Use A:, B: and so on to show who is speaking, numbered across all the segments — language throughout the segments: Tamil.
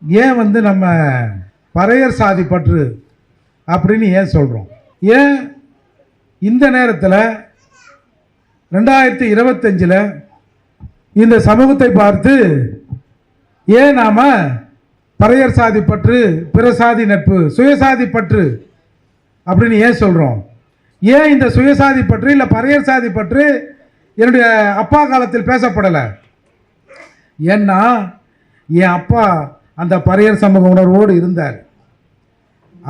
A: ஏன் வந்து நம்ம பறையர் சாதி பற்று அப்படின்னு ஏன் சொல்கிறோம்? ஏன் இந்த நேரத்தில் 2025 இந்த சமூகத்தை பார்த்து ஏன் நாம் பறையர் சாதி பற்று, பிற சாதி நட்பு, சுயசாதி பற்று அப்படின்னு ஏன் சொல்கிறோம்? ஏன் இந்த சுயசாதி பற்று இல்லை பறையர் சாதி பற்று என்னுடைய அப்பா காலத்தில் பேசப்படலை? ஏன்னா என் அப்பா அந்த பறையர் சமூக உணர்வோடு இருந்தார்.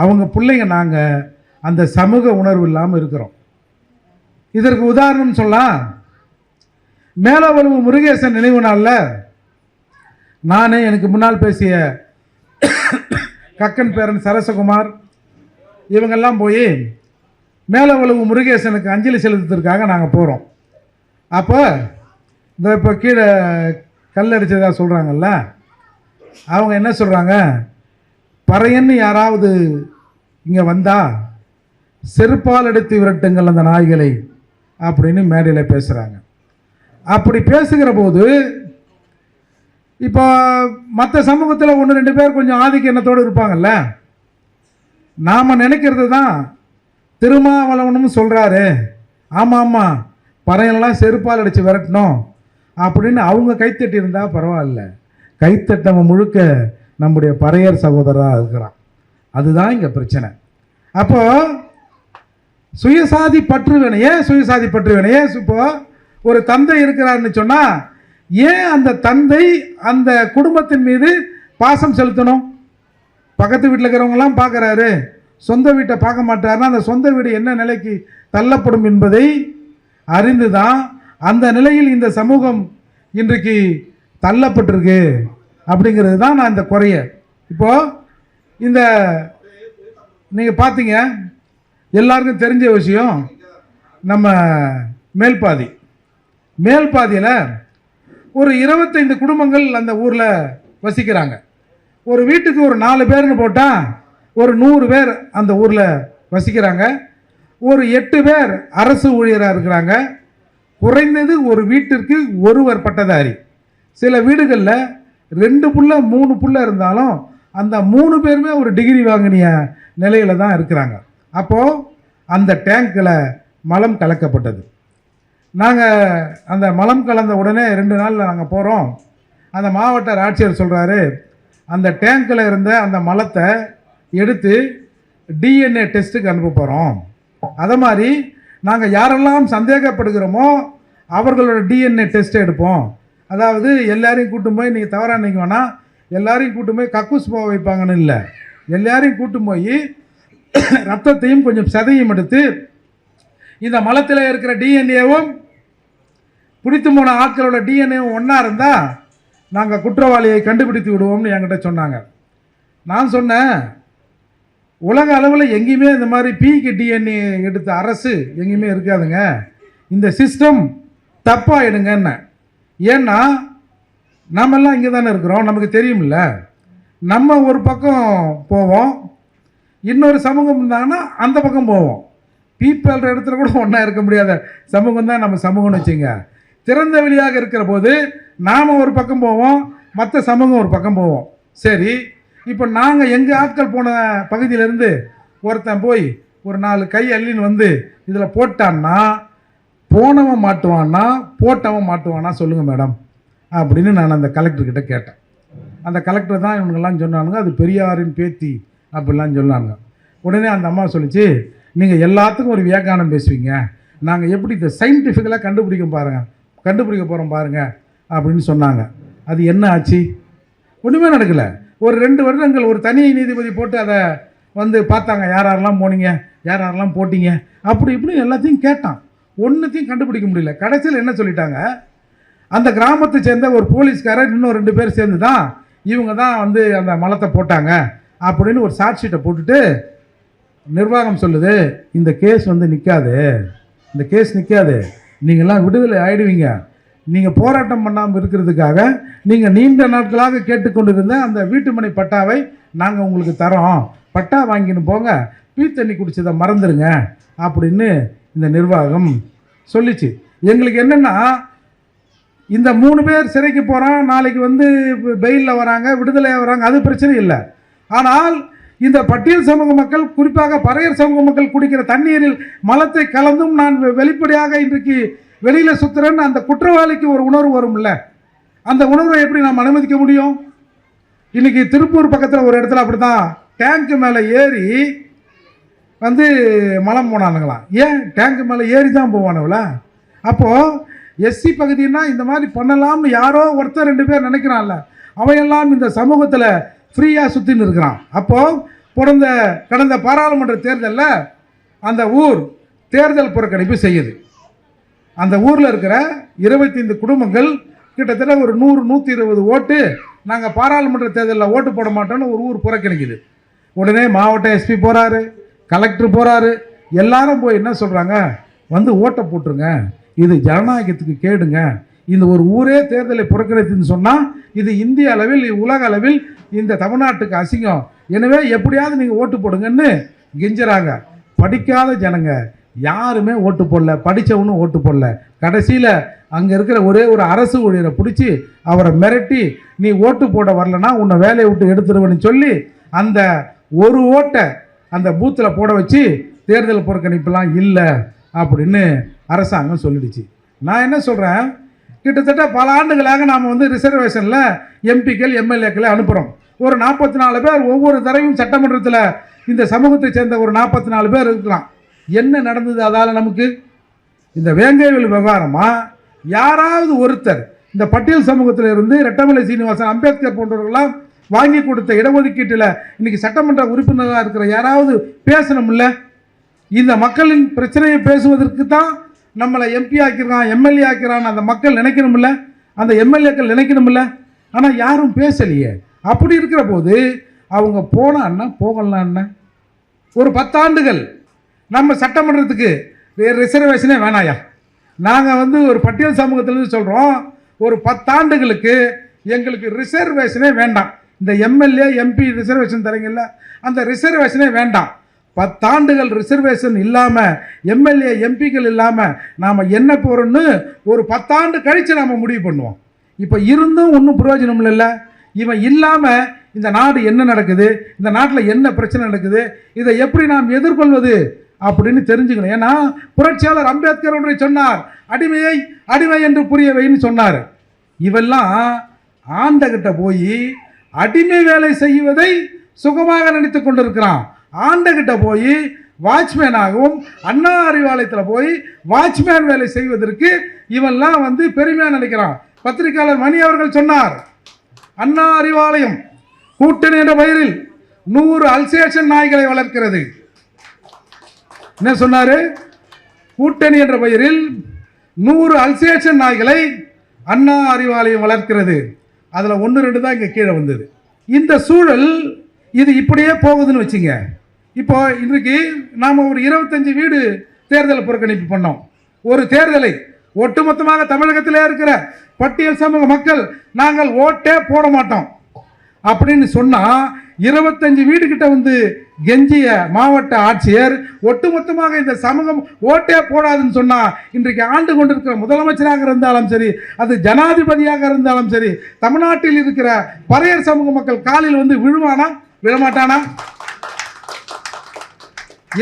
A: அவங்க பிள்ளைங்க நாங்கள் அந்த சமூக உணர்வு இல்லாமல் இருக்கிறோம். இதற்கு உதாரணம் சொல்லலாம். மேலவளவு முருகேசன் நினைவு நாளில் நானே எனக்கு முன்னால் பேசிய கக்கன் பேரன் சரசகுமார் இவங்கெல்லாம் போய் மேலவளவு முருகேசனுக்கு அஞ்சலி செலுத்துறதுக்காக நாங்கள் போகிறோம். அப்போ இந்த இப்போ கீழே கல்லடிச்சதாக சொல்கிறாங்கல்ல, அவங்க என்ன சொல்கிறாங்க, பறையன்னு யாராவது இங்கே வந்தால் செருப்பால் எடுத்து விரட்டுங்கள் அந்த நாய்களை அப்படின்னு மேடையில் பேசுகிறாங்க. அப்படி பேசுகிற போது இப்போ மற்ற சமூகத்தில் 1-2 பேர் கொஞ்சம் ஆதிக்க எண்ணத்தோடு இருப்பாங்கல்ல. நாம் நினைக்கிறது தான் திருமாவளவனும் சொல்கிறாரு, ஆமாம் ஆமாம் பறையெல்லாம் செருப்பால் அடித்து விரட்டணும் அப்படின்னு அவங்க கைத்தட்டி இருந்தால் பரவாயில்ல. கைத்தட்டவன் முழுக்க நம்முடைய பறையர் சகோதரராக இருக்கிறான். அதுதான் இங்கே பிரச்சனை. அப்போது சுயசாதி பற்று வேணும். ஏன் சுயசாதி பற்று வேணும்? ஏன் இப்போ ஒரு தந்தை இருக்கிறாருன்னு சொன்னால் ஏன் அந்த தந்தை அந்த குடும்பத்தின் மீது பாசம் செலுத்தணும்? பக்கத்து வீட்டில் இருக்கிறவங்களாம் பார்க்குறாரு, சொந்த வீட்டை பார்க்க மாட்டாருன்னா அந்த சொந்த வீடு என்ன நிலைக்கு தள்ளப்படும் என்பதை அறிந்து தான் அந்த நிலையில் இந்த சமூகம் இன்றைக்கு தள்ளப்பட்டிருக்கு. அப்படிங்கிறது தான் நான் இந்த குறைய. இப்போது இந்த நீங்கள் பார்த்தீங்க, எல்லாருக்கும் தெரிஞ்ச விஷயம், நம்ம மேல்பாதியில் ஒரு 25 குடும்பங்கள் அந்த ஊரில் வசிக்கிறாங்க. ஒரு வீட்டுக்கு ஒரு 4 பேர்னு போட்டால் ஒரு 100 பேர் அந்த ஊரில் வசிக்கிறாங்க. ஒரு 8 பேர் அரசு ஊழியராக இருக்கிறாங்க. குறைந்தது ஒரு வீட்டிற்கு ஒருவர் பட்டதாரி. சில வீடுகளில் 2 புள்ள 3 புள்ள இருந்தாலும் அந்த 3 பேருமே ஒரு டிகிரி வாங்கினிய நிலையில் தான் இருக்கிறாங்க. அப்போது அந்த டேங்கில் மலம் கலக்கப்பட்டது. நாங்கள் அந்த மலம் கலந்த உடனே 2 நாளில் நாங்கள் போகிறோம். அந்த மாவட்ட ஆட்சியர் சொல்கிறாரு, அந்த டேங்கில் இருந்த அந்த மலத்தை எடுத்து டிஎன்ஏ டெஸ்ட்டுக்கு அனுப்ப போகிறோம். அதை மாதிரி நாங்கள் யாரெல்லாம் சந்தேகப்படுகிறோமோ அவர்களோட டிஎன்ஏ டெஸ்ட்டை எடுப்போம். அதாவது எல்லாரையும் கூட்டும் போய் நீங்கள் தவறாக நினைக்க வேணாம், எல்லாரையும் கூட்டும் போய் கக்கூஸ் போக வைப்பாங்கன்னு இல்லை, எல்லாரையும் கூட்டும் போய் ரத்தத்தையும் கொஞ்சம் சதையும் எடுத்து இந்த மலத்தில் இருக்கிற டிஎன்ஏவும் பிடித்து போன ஆட்களோட டிஎன்ஏவும் ஒன்றா இருந்தால் நாங்கள் குற்றவாளியை கண்டுபிடித்து விடுவோம்னு என்கிட்ட சொன்னாங்க. நான் சொன்னேன், உலக அளவில் எங்கேயுமே இந்த மாதிரி பிக்கு டிஎன்ஏ எடுத்த அரசு எங்கேயுமே இருக்காதுங்க, இந்த சிஸ்டம் தப்பாகிடுங்கன்னு. ஏன்னா நம்மெல்லாம் இங்கே தானே இருக்கிறோம், நமக்கு தெரியுமில்ல. நம்ம ஒரு பக்கம் போவோம், இன்னொரு சமூகம் இருந்தாங்கன்னா அந்த பக்கம் போவோம். பீப்பிள்ற இடத்துல கூட ஒன்றா இருக்க முடியாத சமூகம் தான் நம்ம சமூகம்னு வச்சுங்க. திறந்த வெளியாக இருக்கிற போது நாம் ஒரு பக்கம் போவோம், மற்ற சமூகம் ஒரு பக்கம் போவோம். சரி, இப்போ நாங்கள் எங்கள் ஆட்கள் போன பகுதியிலேருந்து ஒருத்தன் போய் ஒரு 4 கை அள்ளின்னு வந்து இதில் போட்டான்னா போனவன் மாட்டுவான்னா போட்டவன் மாட்டுவானா சொல்லுங்கள் மேடம் அப்படின்னு நான் அந்த கலெக்டர்கிட்ட கேட்டேன். அந்த கலெக்டர் தான் இவங்கெல்லாம் சொன்னானுங்க, அது பெரியாரின் பேத்தி அப்படிலாம் சொன்னாங்க. உடனே அந்த அம்மா சொல்லிச்சு, நீங்கள் எல்லாத்துக்கும் ஒரு வியாக்கியானம் பேசுவீங்க, நாங்கள் எப்படி இதை சயின்டிஃபிக்கலாக கண்டுபிடிக்க போகிறோம் பாருங்கள் அப்படின்னு சொன்னாங்க. அது என்ன ஆச்சு? ஒன்றுமே நடக்கலை. ஒரு 2 வருடங்கள் ஒரு தனி நீதிபதி போட்டு அதை வந்து பார்த்தாங்க, யாரெல்லாம் போனீங்க, யாரெல்லாம் போட்டிங்க, அப்படி இப்படி எல்லாத்தையும் கேட்டான். ஒன்றுத்தையும் கண்டுபிடிக்க முடியல. கடைசியில் என்ன சொல்லிட்டாங்க, அந்த கிராமத்தை சேர்ந்த ஒரு போலீஸ்காரர் இன்னும் 2 பேர் சேர்ந்து தான் இவங்க தான் வந்து அந்த மலத்தை போட்டாங்க அப்படின்னு ஒரு சார்ஜ் ஷீட்டை போட்டுட்டு நிர்வாகம் சொல்லுது, இந்த கேஸ் வந்து நிற்காது, இந்த கேஸ் நிற்காது, நீங்கள்லாம் விடுதலை ஆகிடுவீங்க, நீங்கள் போராட்டம் பண்ணாமல் இருக்கிறதுக்காக நீங்கள் நீண்ட நாட்களாக கேட்டுக்கொண்டிருந்த அந்த வீட்டுமனை பட்டாவை நாங்கள் உங்களுக்கு தரோம், பட்டா வாங்கின்னு போங்க, பீ தண்ணி குடிச்சதை மறந்துடுங்க அப்படின்னு இந்த நிர்வாகம் சொல்லிச்சு. எங்களுக்கு என்னென்னா இந்த 3 பேர் சிறைக்கு போகிறான், நாளைக்கு வந்து பெயிலில் வராங்க, விடுதலையாக வராங்க, அது பிரச்சனை இல்லை. ஆனால் இந்த பட்டியல் சமூக மக்கள், குறிப்பாக பறையர் சமூக மக்கள் குடிக்கிற தண்ணீரில் மலத்தை கலந்தும் நான் வெளிப்படையாக இன்றைக்கு வெளியில் சுற்றுறேன்னு அந்த குற்றவாளிக்கு ஒரு உணர்வு வரும்ல, அந்த உணர்வை எப்படி நாம் அனுமதிக்க முடியும்? இன்றைக்கி திருப்பூர் பக்கத்தில் ஒரு இடத்துல அப்படி தான் டேங்க்கு மேலே ஏறி வந்து மலம் போனானுங்களாம். ஏன் டேங்க்கு மேலே ஏறி தான் போவானுங்களா? அப்போது எஸ்சி பகுதினா இந்த மாதிரி பண்ணலாம்னு யாரோ ஒருத்தர் 2 பேர் நினைக்கிறான்ல, அவையெல்லாம் இந்த சமூகத்தில் ஃப்ரீயாக சுற்றின்னு இருக்கிறான். அப்போது கடந்த பாராளுமன்ற தேர்தலில் அந்த ஊர் தேர்தல் புறக்கணிப்பு செய்யுது. அந்த ஊரில் இருக்கிற 25 குடும்பங்கள் கிட்டத்தட்ட ஒரு 100-120 ஓட்டு, நாங்கள் பாராளுமன்ற தேர்தலில் ஓட்டு போட மாட்டோம்னு ஒரு ஊர் புறக்கணிக்குது. உடனே மாவட்ட எஸ்பி போகிறாரு, கலெக்டர் போகிறாரு, எல்லாரும் போய் என்ன சொல்கிறாங்க, வந்து ஓட்டை போட்டுருங்க, இது ஜனநாயகத்துக்கு கேடுங்க, இந்த ஒரு ஊரே தேர்தலை புறக்கணித்துன்னு சொன்னால் இது இந்திய அளவில் உலக அளவில் இந்த தமிழ்நாட்டுக்கு அசிங்கம், எனவே எப்படியாவது நீங்கள் ஓட்டு போடுங்கன்னு கெஞ்சுறாங்க. படிக்காத ஜனங்க யாருமே ஓட்டு போடல, படித்தவனும் ஓட்டு போடல. கடைசியில் அங்கே இருக்கிற ஒரே ஒரு அரசு ஊழியரை பிடிச்சி அவரை மிரட்டி, நீ ஓட்டு போட வரலன்னா உன்னை வேலையை விட்டு எடுத்துருவேன்னு சொல்லி அந்த ஒரு ஓட்டை அந்த பூத்தில் போட வச்சு தேர்தல் புறக்கணிப்பெல்லாம் இல்லை அப்படின்னு அரசாங்கம் சொல்லிடுச்சு. நான் என்ன சொல்கிறேன், கிட்டத்தட்ட பல ஆண்டுகளாக நாம் வந்து ரிசர்வேஷனில் எம்பிக்கள் எம்எல்ஏக்களை அனுப்புகிறோம். ஒரு 44 பேர் ஒவ்வொரு தடவையும் சட்டமன்றத்தில் இந்த சமூகத்தை சேர்ந்த ஒரு 44 பேர் இருக்கலாம். என்ன நடந்தது அதால் நமக்கு? இந்த வேங்கைவேல் விவகாரமாக யாராவது ஒருத்தர் இந்த பட்டியல் சமூகத்தில் இருந்து ரெட்டமலை சீனிவாசன், அம்பேத்கர் போன்றவர்களாம் வாங்கி கொடுத்த இடஒதுக்கீட்டில் இன்றைக்கி சட்டமன்ற உறுப்பினராக இருக்கிற யாராவது பேசணும்ல? இந்த மக்களின் பிரச்சனையை பேசுவதற்கு தான் நம்மளை எம்பி ஆக்கிறான், எம்எல்ஏ ஆக்கிறான் அந்த மக்கள் நினைக்கணும்ல, அந்த எம்எல்ஏக்கள் நினைக்கணும்ல. ஆனால் யாரும் பேசலையே. அப்படி இருக்கிற போது அவங்க போனான்னா போகலான்னா ஒரு 10 ஆண்டுகள் நம்ம சட்டமன்றத்துக்கு ரிசர்வேஷனே வேணாயா? நாங்கள் வந்து ஒரு பட்டியல் சமூகத்திலேருந்து சொல்கிறோம், ஒரு 10 ஆண்டுகளுக்கு எங்களுக்கு ரிசர்வேஷனே வேண்டாம். இந்த எம்எல்ஏ எம்பி ரிசர்வேஷன் தரீங்கல்ல, அந்த ரிசர்வேஷனே வேண்டாம். 10 ஆண்டுகள் ரிசர்வேஷன் இல்லாமல், எம்எல்ஏ எம்பிக்கள் இல்லாமல் நாம் என்ன போகிறோன்னு ஒரு 10 ஆண்டு கழித்து நாம் முடிவு பண்ணுவோம். இப்போ இருந்தும் ஒன்றும் பிரயோஜனம் இல்லை. இவன் இல்லாமல் இந்த நாடு என்ன நடக்குது, இந்த நாட்டில் என்ன பிரச்சனை நடக்குது, இதை எப்படி நாம் எதிர்கொள்வது அப்படின்னு தெரிஞ்சுக்கணும். ஏன்னா புரட்சியாளர் அம்பேத்கர் ஒன்றை சொன்னார், அடிமையை அடிமை என்று புரிய வைன்னு சொன்னார். இவெல்லாம் ஆண்டகிட்ட போய் அடிமை வேலை செய்வதை சுகமாக நினைத்து கொண்டிருக்கிறான். ஆண்டகிட்ட போய் வாட்ச்மேனாகவும், அண்ணா அறிவாலயத்தில் போய் வாட்ச்மேன் வேலை செய்வதற்கு இவெல்லாம் வந்து பெருமையாக நினைக்கிறான். பத்திரிகையாளர் மணி அவர்கள் சொன்னார், அண்ணா அறிவாலயம் கூட்டணி என்ற பெயரில் 100 அல்சேஷன் நாய்களை வளர்க்கிறது. என்ன சொன்னாரு? கூட்டணி என்ற பெயரில் 100 அல்சேஷன் நாய்களை அண்ணா அறிவாலயம் வளர்க்கிறது. அதில் 1-2 தான் இங்கே கீழே வந்தது. இந்த சூழல் இது இப்படியே போகுதுன்னு வச்சுங்க. இப்போ இன்றைக்கு நாம் ஒரு 25 வீடு தேர்தலை புறக்கணிப்பு பண்ணோம். ஒரு தேர்தலை ஒட்டுமொத்தமாக தமிழகத்திலே இருக்கிற பட்டியல் சமூக மக்கள் நாங்கள் ஓட்டே போட மாட்டோம் அப்படின்னு சொன்னால் 25 வீடு கிட்ட வந்து கெஞ்சிய மாவட்ட ஆட்சியர் ஒட்டுமொத்தமாக இந்த சமூகம் ஓட்டே போடாதுன்னு சொன்னால் இன்றைக்கு ஆண்டு கொண்டிருக்கிற முதலமைச்சராக இருந்தாலும் சரி, அது ஜனாதிபதியாக இருந்தாலும் சரி, தமிழ்நாட்டில் இருக்கிற பறையர் சமூக மக்கள் காலில் வந்து விழுவானா விழமாட்டானா?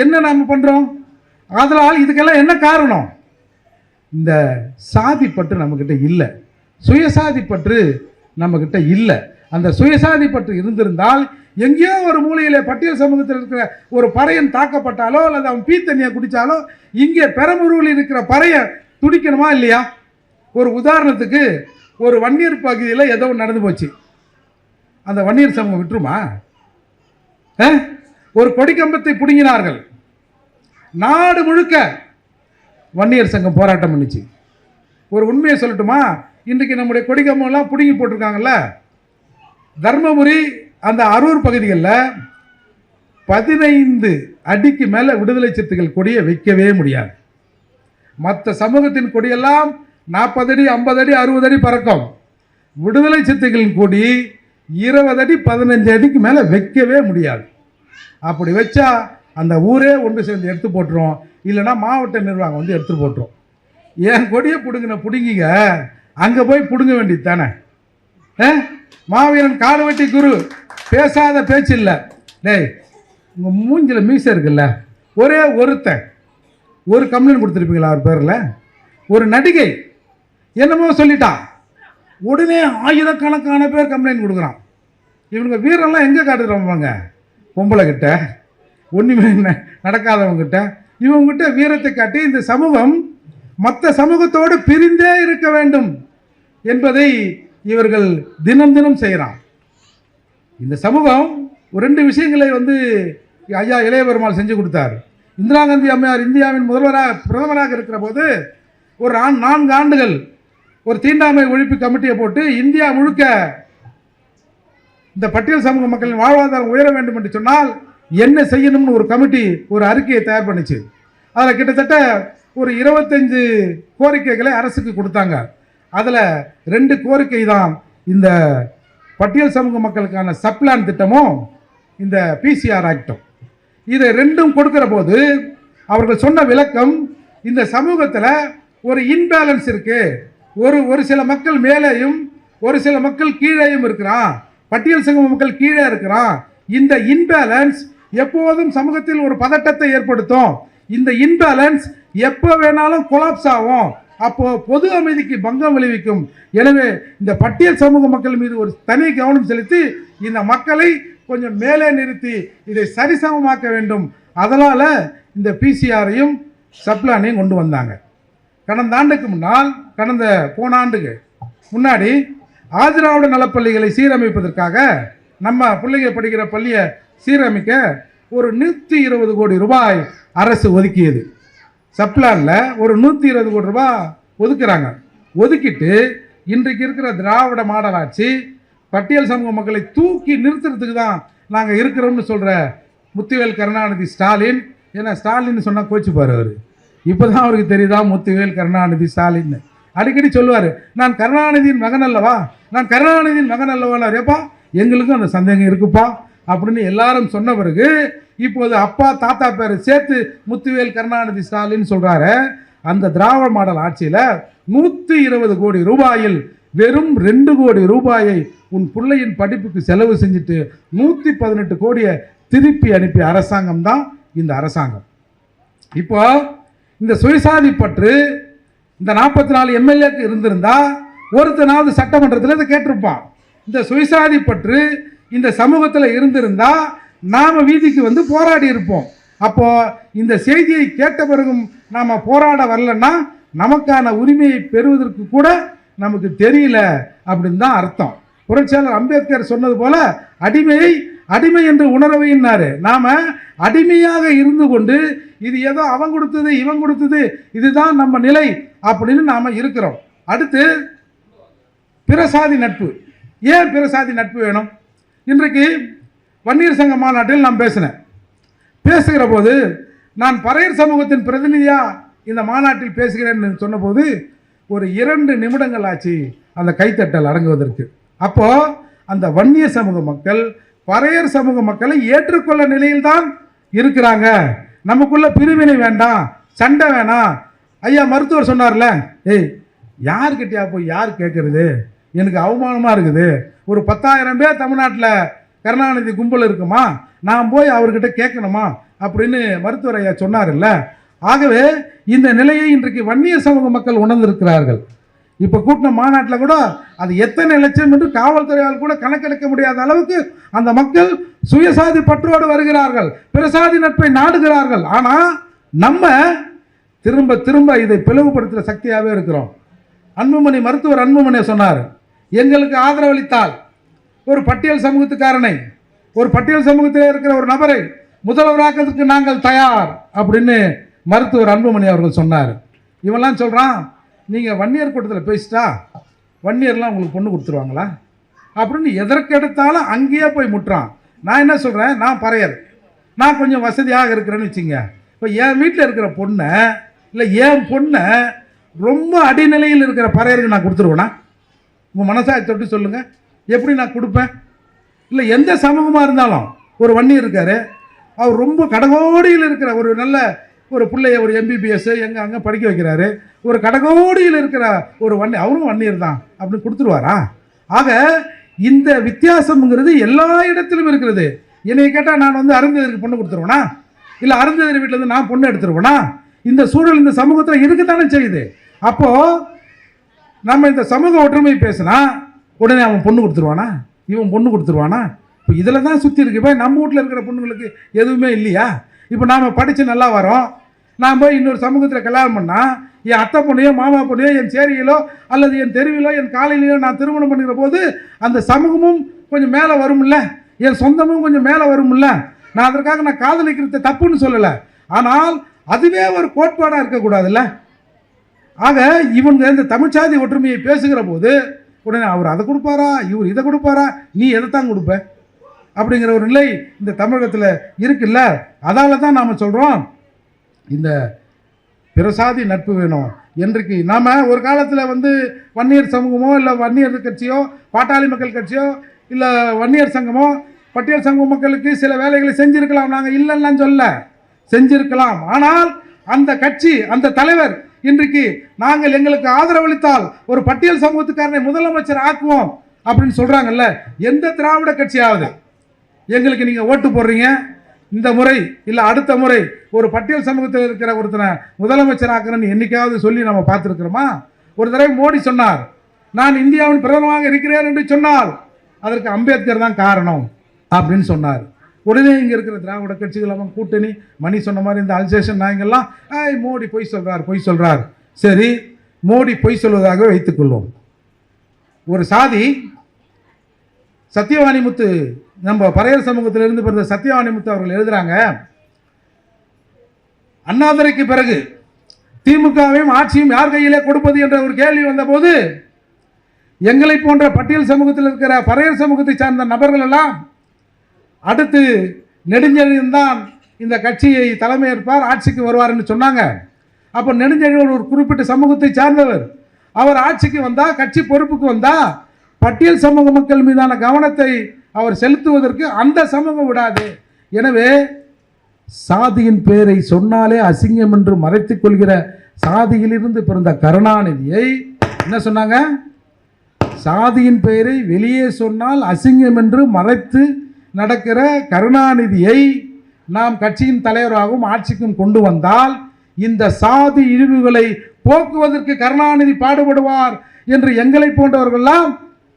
A: என்ன நாம் பண்ணுறோம்? அதனால் இதுக்கெல்லாம் என்ன காரணம்? இந்த சாதி பற்று நம்மக்கிட்ட இல்லை, சுயசாதி பற்று நம்மக்கிட்ட இல்லை. அந்த சுயசாதி பற்று இருந்திருந்தால் எங்கேயோ ஒரு மூலையில் பட்டியல் சமூகத்தில் இருக்கிற ஒரு பறையன் தாக்கப்பட்டாலோ அல்லது அவன் பீத்தண்ணியை குடித்தாலோ இங்கே பெரம்பலூரில் இருக்கிற பறையன் துடிக்கணுமா இல்லையா? ஒரு உதாரணத்துக்கு ஒரு வன்னியர் பகுதியில் ஏதோ நடந்து போச்சு, அந்த வன்னியர் சமூகம் விட்டுருமா? ஒரு கொடிக்கம்பத்தை பிடுங்கினார்கள், நாடு முழுக்க வன்னியர் சங்கம் போராட்டம் பண்ணிச்சு. ஒரு உண்மையை சொல்லட்டுமா? இன்றைக்கு நம்முடைய கொடிக்கம்பெல்லாம் பிடுங்கி போட்டிருக்காங்கல்ல, தர்மபுரி அந்த அரூர் பகுதிகளில் 15 அடிக்கு மேலே விடுதலை சிறுத்தைகள் கொடியை வைக்கவே முடியாது. மற்ற சமூகத்தின் கொடியெல்லாம் 40 அடி 50 அடி 60 அடி பறக்கும். விடுதலை சிறுத்தைகளின் கொடி 20 அடி 15 அடிக்கு மேலே வைக்கவே முடியாது. அப்படி வச்சா அந்த ஊரே ஒன்று சேர்ந்து எடுத்து போட்டுரும், இல்லைன்னா மாவட்ட நிர்வாகம் வந்து எடுத்து போட்டுரும். என் கொடியை பிடுங்கிங்க, அங்கே போய் பிடுங்க வேண்டியது தானே. மாவீரன் காடுவெட்டி குரு பேசாத பேச்சு இல்லை. டேய், உங்கள் மூஞ்சில் மீசை இருக்குல்ல, ஒரே ஒருத்தன் ஒரு கம்ப்ளைண்ட் கொடுத்துருப்பீங்களா அவர் பேரில்? ஒரு நடிகை என்னமோ சொல்லிட்டான், உடனே ஆயிரக்கணக்கான பேர் கம்ப்ளைண்ட் கொடுக்குறான். இவங்க வீரெல்லாம் எங்கே காட்டுறவங்க? பொம்பளை கிட்ட, ஒன்றுமே நடக்காதவங்ககிட்ட, இவங்ககிட்ட வீரத்தை காட்டி இந்த சமூகம் மற்ற சமூகத்தோடு பிரிந்தே இருக்க வேண்டும் என்பதை இவர்கள் தினம் தினம் செய்கிறான். இந்த சமூகம் ஒரு 2 விஷயங்களை ஐயா இளைய பெருமாள் செஞ்சு கொடுத்தார். இந்திரா காந்தி அம்மையார் இந்தியாவின் பிரதமராக இருக்கிற போது ஒரு 4 ஆண்டுகள் ஒரு தீண்டாமை ஒழிப்பு கமிட்டியை போட்டு இந்தியா முழுக்க இந்த பட்டியல் சமூக மக்களின் வாழ்வாதாரம் உயர வேண்டும் என்று சொன்னால் என்ன செய்யணும்னு ஒரு கமிட்டி ஒரு அறிக்கையை தயார் பண்ணிச்சு. அதில் கிட்டத்தட்ட ஒரு 25 கோரிக்கைகளை அரசுக்கு கொடுத்தாங்க. அதில் 2 கோரிக்கை தான் இந்த பட்டியல் சமூக மக்களுக்கான சப்ளான் திட்டமும் இந்த பிசிஆர் ஆக்டும். இதை 2ம் கொடுக்கிற போது அவர்கள் சொன்ன விளக்கம், இந்த சமூகத்தில் ஒரு இன்பேலன்ஸ் இருக்கு, ஒரு சில மக்கள் மேலேயும் ஒரு சில மக்கள் கீழேயும் இருக்கிறான், பட்டியல் சமூக மக்கள் கீழே இருக்கிறான். இந்த இன்பேலன்ஸ் எப்போதும் சமூகத்தில் ஒரு பதட்டத்தை ஏற்படுத்தும். இந்த இன்பேலன்ஸ் எப்போ வேணாலும் கொலாப்ஸ் ஆகும், அப்போ பொது அமைதிக்கு பங்கம் விளைவிக்கும். எனவே இந்த பட்டியல் சமூக மக்கள் மீது ஒரு தனி கவனம் செலுத்தி இந்த மக்களை கொஞ்சம் மேலே நிறுத்தி இதை சரிசமமாக்க வேண்டும். அதனால் இந்த பிசிஆரையும் சப்ளானையும் கொண்டு வந்தாங்க. கடந்த ஆண்டுக்கு முன்னால், போன ஆண்டுக்கு முன்னாடி ஆதிராவிட நலப்பள்ளிகளை சீரமைப்பதற்காக நம்ம பிள்ளைங்க படிக்கிற பள்ளியை சீரமைக்க ஒரு 120 கோடி ரூபாய் அரசு ஒதுக்கியது. சப்ளானில் ஒரு 120 கோடி ரூபாய் ஒதுக்குறாங்க. ஒதுக்கிட்டு இன்றைக்கு இருக்கிற திராவிட மாடல் ஆட்சி பட்டியல் சமூக மக்களை தூக்கி நிறுத்துறதுக்கு தான் நாங்கள் இருக்கிறோம்னு சொல்கிற முத்துவேல் கருணாநிதி ஸ்டாலின், ஏன்னா ஸ்டாலின் சொன்னால் கோச்சுப்பார் அவர், இப்போ தான் அவருக்கு தெரியுதா முத்துவேல் கருணாநிதி ஸ்டாலின் அடிக்கடி சொல்லுவார், நான் கருணாநிதியின் மகன் அல்லவா, நான் கருணாநிதியின் மகன் அல்லவா. ஏப்பா எங்களுக்கும் அந்த சந்தேகம் இருக்குப்பா அப்படின்னு எல்லாரும் சொன்ன பிறகு இப்போது அப்பா தாத்தா பேரை சேர்த்து முத்துவேல் கருணாநிதி ஸ்டாலின் சொல்கிறாரு. அந்த திராவிட மாடல் ஆட்சியில் 120 கோடி ரூபாயில் வெறும் 2 கோடி ரூபாயை உன் பிள்ளையின் படிப்புக்கு செலவு செஞ்சுட்டு 118 கோடியை திருப்பி அனுப்பிய அரசாங்கம் தான் இந்த அரசாங்கம். இப்போ இந்த சுயசாதி பற்று இந்த 44 எம்எல்ஏக்கு இருந்திருந்தா ஒருத்தனாவது சட்டமன்றத்தில் இதை கேட்டிருப்பான். இந்த சுயசாதி பற்று இந்த சமூகத்தில் இருந்திருந்தா நாம் வீதிக்கு போராடி இருப்போம். அப்போ இந்த செய்தியை கேட்ட பிறகும் நாம் போராட வரலன்னா நமக்கான உரிமையை பெறுவதற்கு கூட நமக்கு தெரியல அப்படின்னு தான் அர்த்தம். புரட்சியாளர் அம்பேத்கர் சொன்னது போல அடிமையை அடிமை என்று உணரவையினாரு. நாம அடிமையாக இருந்து கொண்டு இது ஏதோ அவன் கொடுத்தது இவன் கொடுத்தது இதுதான் நம்ம நிலை அப்படின்னு நாம இருக்கிறோம். அடுத்து பிறசாதி நட்பு. ஏன் பிறசாதி நட்பு வேணும்? இன்றைக்கு வன்னியர் சங்க மாநாட்டில் நான் பேசுகிற போது நான் பறையர் சமூகத்தின் பிரதிநிதியா இந்த மாநாட்டில் பேசுகிறேன் சொன்னபோது ஒரு 2 நிமிடங்கள் ஆச்சு அந்த கைத்தட்டல் அடங்குவதற்கு. அப்போ அந்த வன்னிய சமூக மக்கள் பறையர் சமூக மக்களை ஏற்றுக்கொள்ள நிலையில்தான் இருக்கிறாங்க. நமக்குள்ள பிரிவினை வேண்டாம், சண்டை வேணாம். ஐயா மருத்துவர் சொன்னார்ல, ஏய் யார்கிட்டயா போய் யார் கேட்கறது, எனக்கு அவமானமாக இருக்குது. ஒரு 10,000 பேர் தமிழ்நாட்டில் கருணாநிதி கும்பல் இருக்குமா, நான் போய் அவர்கிட்ட கேட்கணுமா அப்படின்னு மருத்துவர் ஐயா சொன்னார்ல. ஆகவே இந்த நிலையை இன்றைக்கு வன்னிய சமூக மக்கள் உணர்ந்திருக்கிறார்கள். இப்போ கூட்டின மாநாட்டில் கூட அது எத்தனை லட்சம் என்று காவல்துறையால் கூட கணக்கெடுக்க முடியாத அளவுக்கு அந்த மக்கள் சுயசாதி பற்றோடு வருகிறார்கள், பிறசாதி நட்பை நாடுகிறார்கள். ஆனால் நம்ம திரும்ப திரும்ப இதை பிளவுபடுத்துகிற சக்தியாகவே இருக்கிறோம். அன்புமணி மருத்துவர் அன்புமணி சொன்னார், எங்களுக்கு ஆதரவளித்தால் ஒரு பட்டியல் சமூகத்துக்காரனை, ஒரு பட்டியல் சமூகத்தில் இருக்கிற ஒரு நபரை முதல்வராக்கிறதுக்கு நாங்கள் தயார் அப்படின்னு மருத்துவர் அன்புமணி அவர்கள் சொன்னார். இவெல்லாம் சொல்கிறான், நீங்கள் வன்னியர் கூட்டத்தில் பேசிட்டா வன்னியர்லாம் உங்களுக்கு பொண்ணு கொடுத்துருவாங்களா அப்படின்னு எதற்கெடுத்தாலும் அங்கேயே போய் முட்டுறான். நான் என்ன சொல்கிறேன், நான் பறையர், நான் கொஞ்சம் வசதியாக இருக்கிறேன்னு வச்சுங்க. இப்போ என் வீட்டில் இருக்கிற பொண்ணை இல்லை என் பொண்ணை ரொம்ப அடிநிலையில் இருக்கிற பறையருக்கு நான் கொடுத்துருவேனா? உங்கள் மனசாட்சி தொட்டு சொல்லுங்கள், எப்படி நான் கொடுப்பேன்? இல்லை எந்த சமூகமாக இருந்தாலும் ஒரு வன்னியர் இருக்கார், அவர் ரொம்ப கடகோடியில் இருக்கிற ஒரு நல்ல ஒரு பிள்ளைய ஒரு MBBS எங்கே அங்கே படிக்க வைக்கிறாரு, ஒரு கடகோடியில் இருக்கிற ஒரு அவரும் வன்னியர் தான் அப்படின்னு கொடுத்துருவாரா? ஆக இந்த வித்தியாசம்ங்கிறது எல்லா இடத்திலும் இருக்கிறது. என்னை கேட்டால் நான் வந்து அருந்ததிற்கு பொண்ணு கொடுத்துருவேனா, இல்லை அருந்ததிர் வீட்டிலேருந்து நான் பொண்ணு எடுத்துருவேனா? இந்த சூழல் இந்த சமூகத்தில் இருக்கத்தானே செய்யுது. அப்போது நம்ம இந்த சமூக ஒற்றுமை பேசினா உடனே அவன் பொண்ணு கொடுத்துருவானா, இவன் பொண்ணு கொடுத்துருவானா? இப்போ இதில் தான் சுற்றி இருக்கு. இப்போ நம்ம வீட்டில் இருக்கிற பொண்ணுங்களுக்கு எதுவுமே இல்லையா? இப்போ நாம் படித்து நல்லா வரோம், நான் போய் இன்னொரு சமூகத்தில் கல்யாணம் பண்ணால் என் அத்தை பொண்ணையோ மாமா பொண்ணையோ என் சேரியிலோ அல்லது என் தெருவிலோ என் காலையிலையோ நான் திருமணம் பண்ணுகிற போது அந்த சமூகமும் கொஞ்சம் மேலே வரும்ல, என் சொந்தமும் கொஞ்சம் மேலே வரும்ல. நான் அதற்காக நான் காதலிக்கிறது தப்புன்னு சொல்லலை, ஆனால் அதுவே ஒரு கோட்பாடாக இருக்கக்கூடாதுல்ல. ஆக இவங்க இந்த தமிழ்ச்சாதி ஒற்றுமையை பேசுகிற போது உடனே அவர் அதை கொடுப்பாரா, இவர் இதை கொடுப்பாரா, நீ எதைத்தான் கொடுப்ப அப்படிங்கிற ஒரு நிலை இந்த தமிழகத்தில் இருக்குல்ல. அதால தான் நாம் சொல்கிறோம் இந்த பிறசாதி நட்பு வேணும். என்றைக்கு நாம் ஒரு காலத்தில் வந்து வன்னியர் சமூகமோ இல்லை வன்னியர் கட்சியோ பாட்டாளி மக்கள் கட்சியோ இல்லை வன்னியர் சங்கமோ பட்டியல் சமூக மக்களுக்கு சில வேலைகளை செஞ்சிருக்கலாம், நாங்கள் இல்லைன்னு சொல்ல, செஞ்சிருக்கலாம். ஆனால் அந்த கட்சி அந்த தலைவர் இன்றைக்கு நாங்கள் எங்களுக்கு ஆதரவளித்தால் ஒரு பட்டியல் சமூகத்துக்காரனை முதலமைச்சர் ஆக்குவோம் அப்படின்னு சொல்றாங்கல்ல. எந்த திராவிட கட்சியாவது எங்களுக்கு நீங்க ஓட்டு போடுறீங்க, இந்த முறை இல்லை அடுத்த முறை ஒரு பட்டியல் சமூகத்தில் இருக்கிற ஒருத்தனை முதலமைச்சர் ஆக்குறேன்னு என்னைக்காவது சொல்லி நம்ம பார்த்துருக்கிறோமா? ஒரு தடவை மோடி சொன்னார், நான் இந்தியாவின் பிரதமராக இருக்கிறேன் என்று சொன்னால் அதற்கு அம்பேத்கர் தான் காரணம் அப்படின்னு சொன்னார். உடனே இங்கே இருக்கிற திராவிட கட்சிகள் அவன் கூட்டணி மணி சொன்ன மாதிரி இந்த அல்சேஷன் நாயங்கள்லாம் மோடி பொய் சொல்றார். சரி, மோடி பொய் சொல்வதாக வைத்துக்கொள்வோம். ஒரு சாதி சத்தியவாணிமுத்து, நம்ம பறையர் சமூகத்திலிருந்து பிறந்த சத்தியவாணிமுத்து அவர்கள் எழுதுறாங்க, அண்ணாதுரைக்கு பிறகு திமுகவையும் ஆட்சியும் யார் கையிலே கொடுப்பது என்ற ஒரு கேள்வி வந்தபோது எங்களை போன்ற பட்டியல் சமூகத்தில் இருக்கிற பறையர் சமூகத்தை சார்ந்த நபர்கள் எல்லாம் அடுத்து நெடுஞ்செழியன் தான் இந்த கட்சியை தலைமையேற்பார், ஆட்சிக்கு வருவார்னு சொன்னாங்க. அப்போ நெடுஞ்செழியன் ஒரு குறிப்பிட்ட சமூகத்தை சார்ந்தவர், அவர் ஆட்சிக்கு வந்தா கட்சி பொறுப்புக்கு வந்தா பட்டியல் சமூக மக்கள் மீதான கவனத்தை அவர் செலுத்துவதற்கு அந்த சமூகம் விடாது. எனவே சாதியின் பெயரை சொன்னாலே அசிங்கம் என்று மறைத்துக் கொள்கிற சாதியிலிருந்து பிறந்த கருணாநிதியை என்ன சொன்னாங்க? சாதியின் பெயரை வெளியே சொன்னால் அசிங்கம் என்று மறைத்து நடக்கிற கருணாநிதியை நாம் கட்சியின் தலைவராகவும் ஆட்சிக்கும் கொண்டு வந்தால் இந்த சாதி இழிவுகளை போக்குவதற்கு கருணாநிதி பாடுபடுவார் என்று எங்களை போன்றவர்கள்லாம்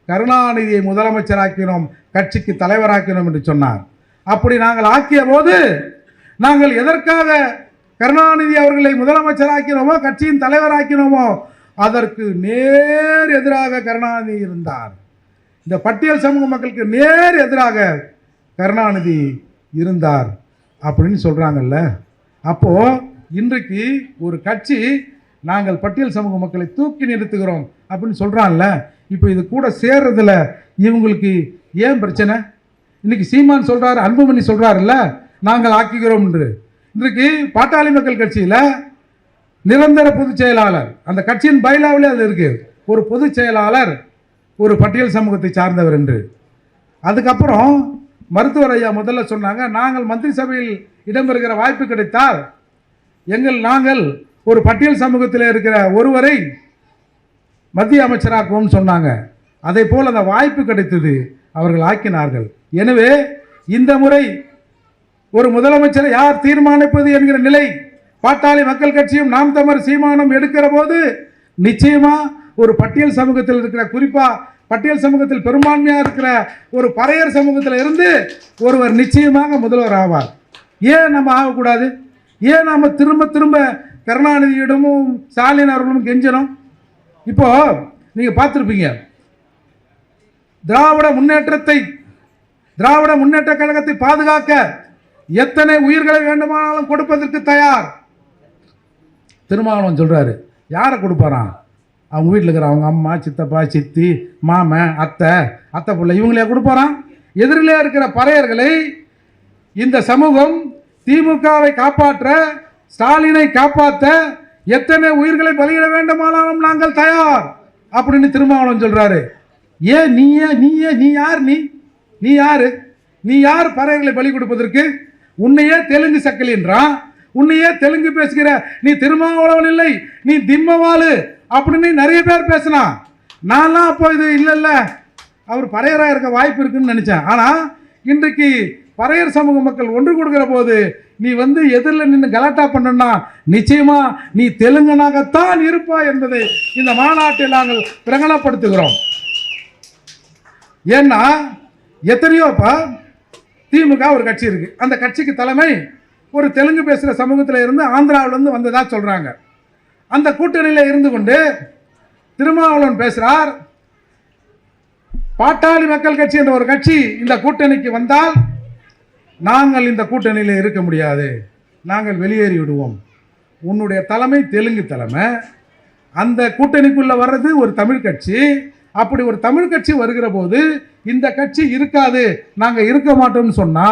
A: கருணாநிதியை முதலமைச்சராக்கினோம், கட்சிக்கு தலைவராக்கினோம் என்று சொன்னார். அப்படி நாங்கள் ஆக்கிய போது நாங்கள் எதற்காக கருணாநிதி அவர்களை முதலமைச்சராக்கினோமோ கட்சியின் தலைவராக்கினோமோ அதற்கு நேர் எதிராக கருணாநிதி இருந்தார். இந்த பட்டியல் சமூக மக்களுக்கு நேர் எதிராக கருணாநிதி இருந்தார் அப்படின்னு சொல்றாங்கல்ல. அப்போ இன்றைக்கு ஒரு கட்சி நாங்கள் பட்டியல் சமூக மக்களை தூக்கி நிறுத்துகிறோம் அப்படின்னு சொல்றாங்கல்ல. இப்போ இது கூட சேர்றதுல இவங்களுக்கு ஏன் பிரச்சனை? இன்னைக்கு சீமான் சொல்றாரு, அன்புமணி சொல்றாருல்ல, நாங்கள் ஆக்குகிறோம் என்று. இன்றைக்கு பாட்டாளி மக்கள் கட்சியில் நிரந்தர பொதுச் செயலாளர், அந்த கட்சியின் பைலாவிலே அது இருக்கு, ஒரு பொதுச் செயலாளர் ஒரு பட்டியல் சமூகத்தை சார்ந்தவர் என்று. அதுக்கப்புறம் மருத்துவர் ஐயா முதல்ல சொன்னாங்க, நாங்கள் மந்திரி சபையில் இடம்பெறுகிற வாய்ப்பு கிடைத்தால் நாங்கள் ஒரு பட்டியல் சமூகத்தில் இருக்கிற ஒருவரை மத்திய அமைச்சராக்குவோம் சொன்னாங்க. அதே போல் அந்த வாய்ப்பு கிடைத்தது, அவர்கள் ஆக்கினார்கள். எனவே இந்த முறை ஒரு முதலமைச்சரை யார் தீர்மானிப்பது என்கிற நிலை பாட்டாளி மக்கள் கட்சியும் நாம் தமிழர் சீமானும் எடுக்கிற போது நிச்சயமா ஒரு பட்டியல் சமூகத்தில் இருக்கிற, குறிப்பா பட்டியல் சமூகத்தில் பெரும்பான்மையாக இருக்கிற ஒரு பறையர் சமூகத்தில் இருந்து ஒருவர் நிச்சயமாக முதல்வர் ஆவார். ஏன் நம்ம ஆகக்கூடாது? ஏன் நாம திரும்ப திரும்ப கருணாநிதியிடமும் ஸ்டாலின் அவர்களும் கெஞ்சணும்? இப்போ நீங்க பார்த்துருப்பீங்க, திராவிட முன்னேற்ற கழகத்தை பாதுகாக்க எத்தனை உயிர்களை வேண்டுமானாலும் கொடுப்பதற்கு தயார். திருமாவளவன் சொல்றாரு, யாரை கொடுப்பாராம்? அவங்க வீட்டில் இருக்கிற அவங்க அம்மா, சித்தப்பா, சித்தி, மாமன், அத்தை பிள்ளை, இவங்களே கொடுப்பாராம். எதிரிலே இருக்கிற பறையர்களை இந்த சமூகம் திமுகவை காப்பாற்ற, ஸ்டாலினை காப்பாற்ற எத்தனை உயிர்களை பலியிட வேண்டுமானாலும் நாங்கள் தயார் அப்படின்னு திருமாவளவன் சொல்றாரு. ஏன் நீ யாரு பறையர்களை பலி கொடுப்பதற்கு? உன்னையே தெலுங்கு சக்கலின்றான், உன்னையே தெலுங்கு பேசுகிற நீ திருமாவளவன் இல்லை, நீ திம்மவாளு அப்படின்னு நிறைய பேர் பேசினான். நான்லாம் அப்போ இது இல்லை அவர் பறையராக இருக்க வாய்ப்பு இருக்குன்னு நினச்சேன். ஆனால் இன்றைக்கு பறையர் சமூக மக்கள் ஒன்று கொடுக்கிற போது நீ வந்து எதிரில் நின்று கலாட்டா பண்ணா நிச்சயமா நீ தெலுங்கனாகத்தான் இருப்பா என்பதை இந்த மாநாட்டில் நாங்கள் பிரகடனப்படுத்துகிறோம். ஏன்னா எத்தனையோப்பா திமுக ஒரு கட்சி இருக்கு, அந்த கட்சிக்கு தலைமை ஒரு தெலுங்கு பேசுகிற சமூகத்தில் இருந்து ஆந்திராவிலிருந்து வந்ததா சொல்றாங்க. அந்த கூட்டணியில் இருந்து கொண்டு திருமாவளவன் பேசுறார், பாட்டாளி மக்கள் கட்சி என்ற ஒரு கட்சி இந்த கூட்டணிக்கு வந்தால் நாங்கள் இந்த கூட்டணியில் இருக்க முடியாது, நாங்கள் வெளியேறி விடுவோம். உன்னுடைய தலைமை தெலுங்கு தலைமை, அந்த கூட்டணிக்குள்ள வர்றது ஒரு தமிழ் கட்சி. அப்படி ஒரு தமிழ் கட்சி வருகிற போது இந்த கட்சி இருக்காது, நாங்கள் இருக்க மாட்டோம்னு சொன்னா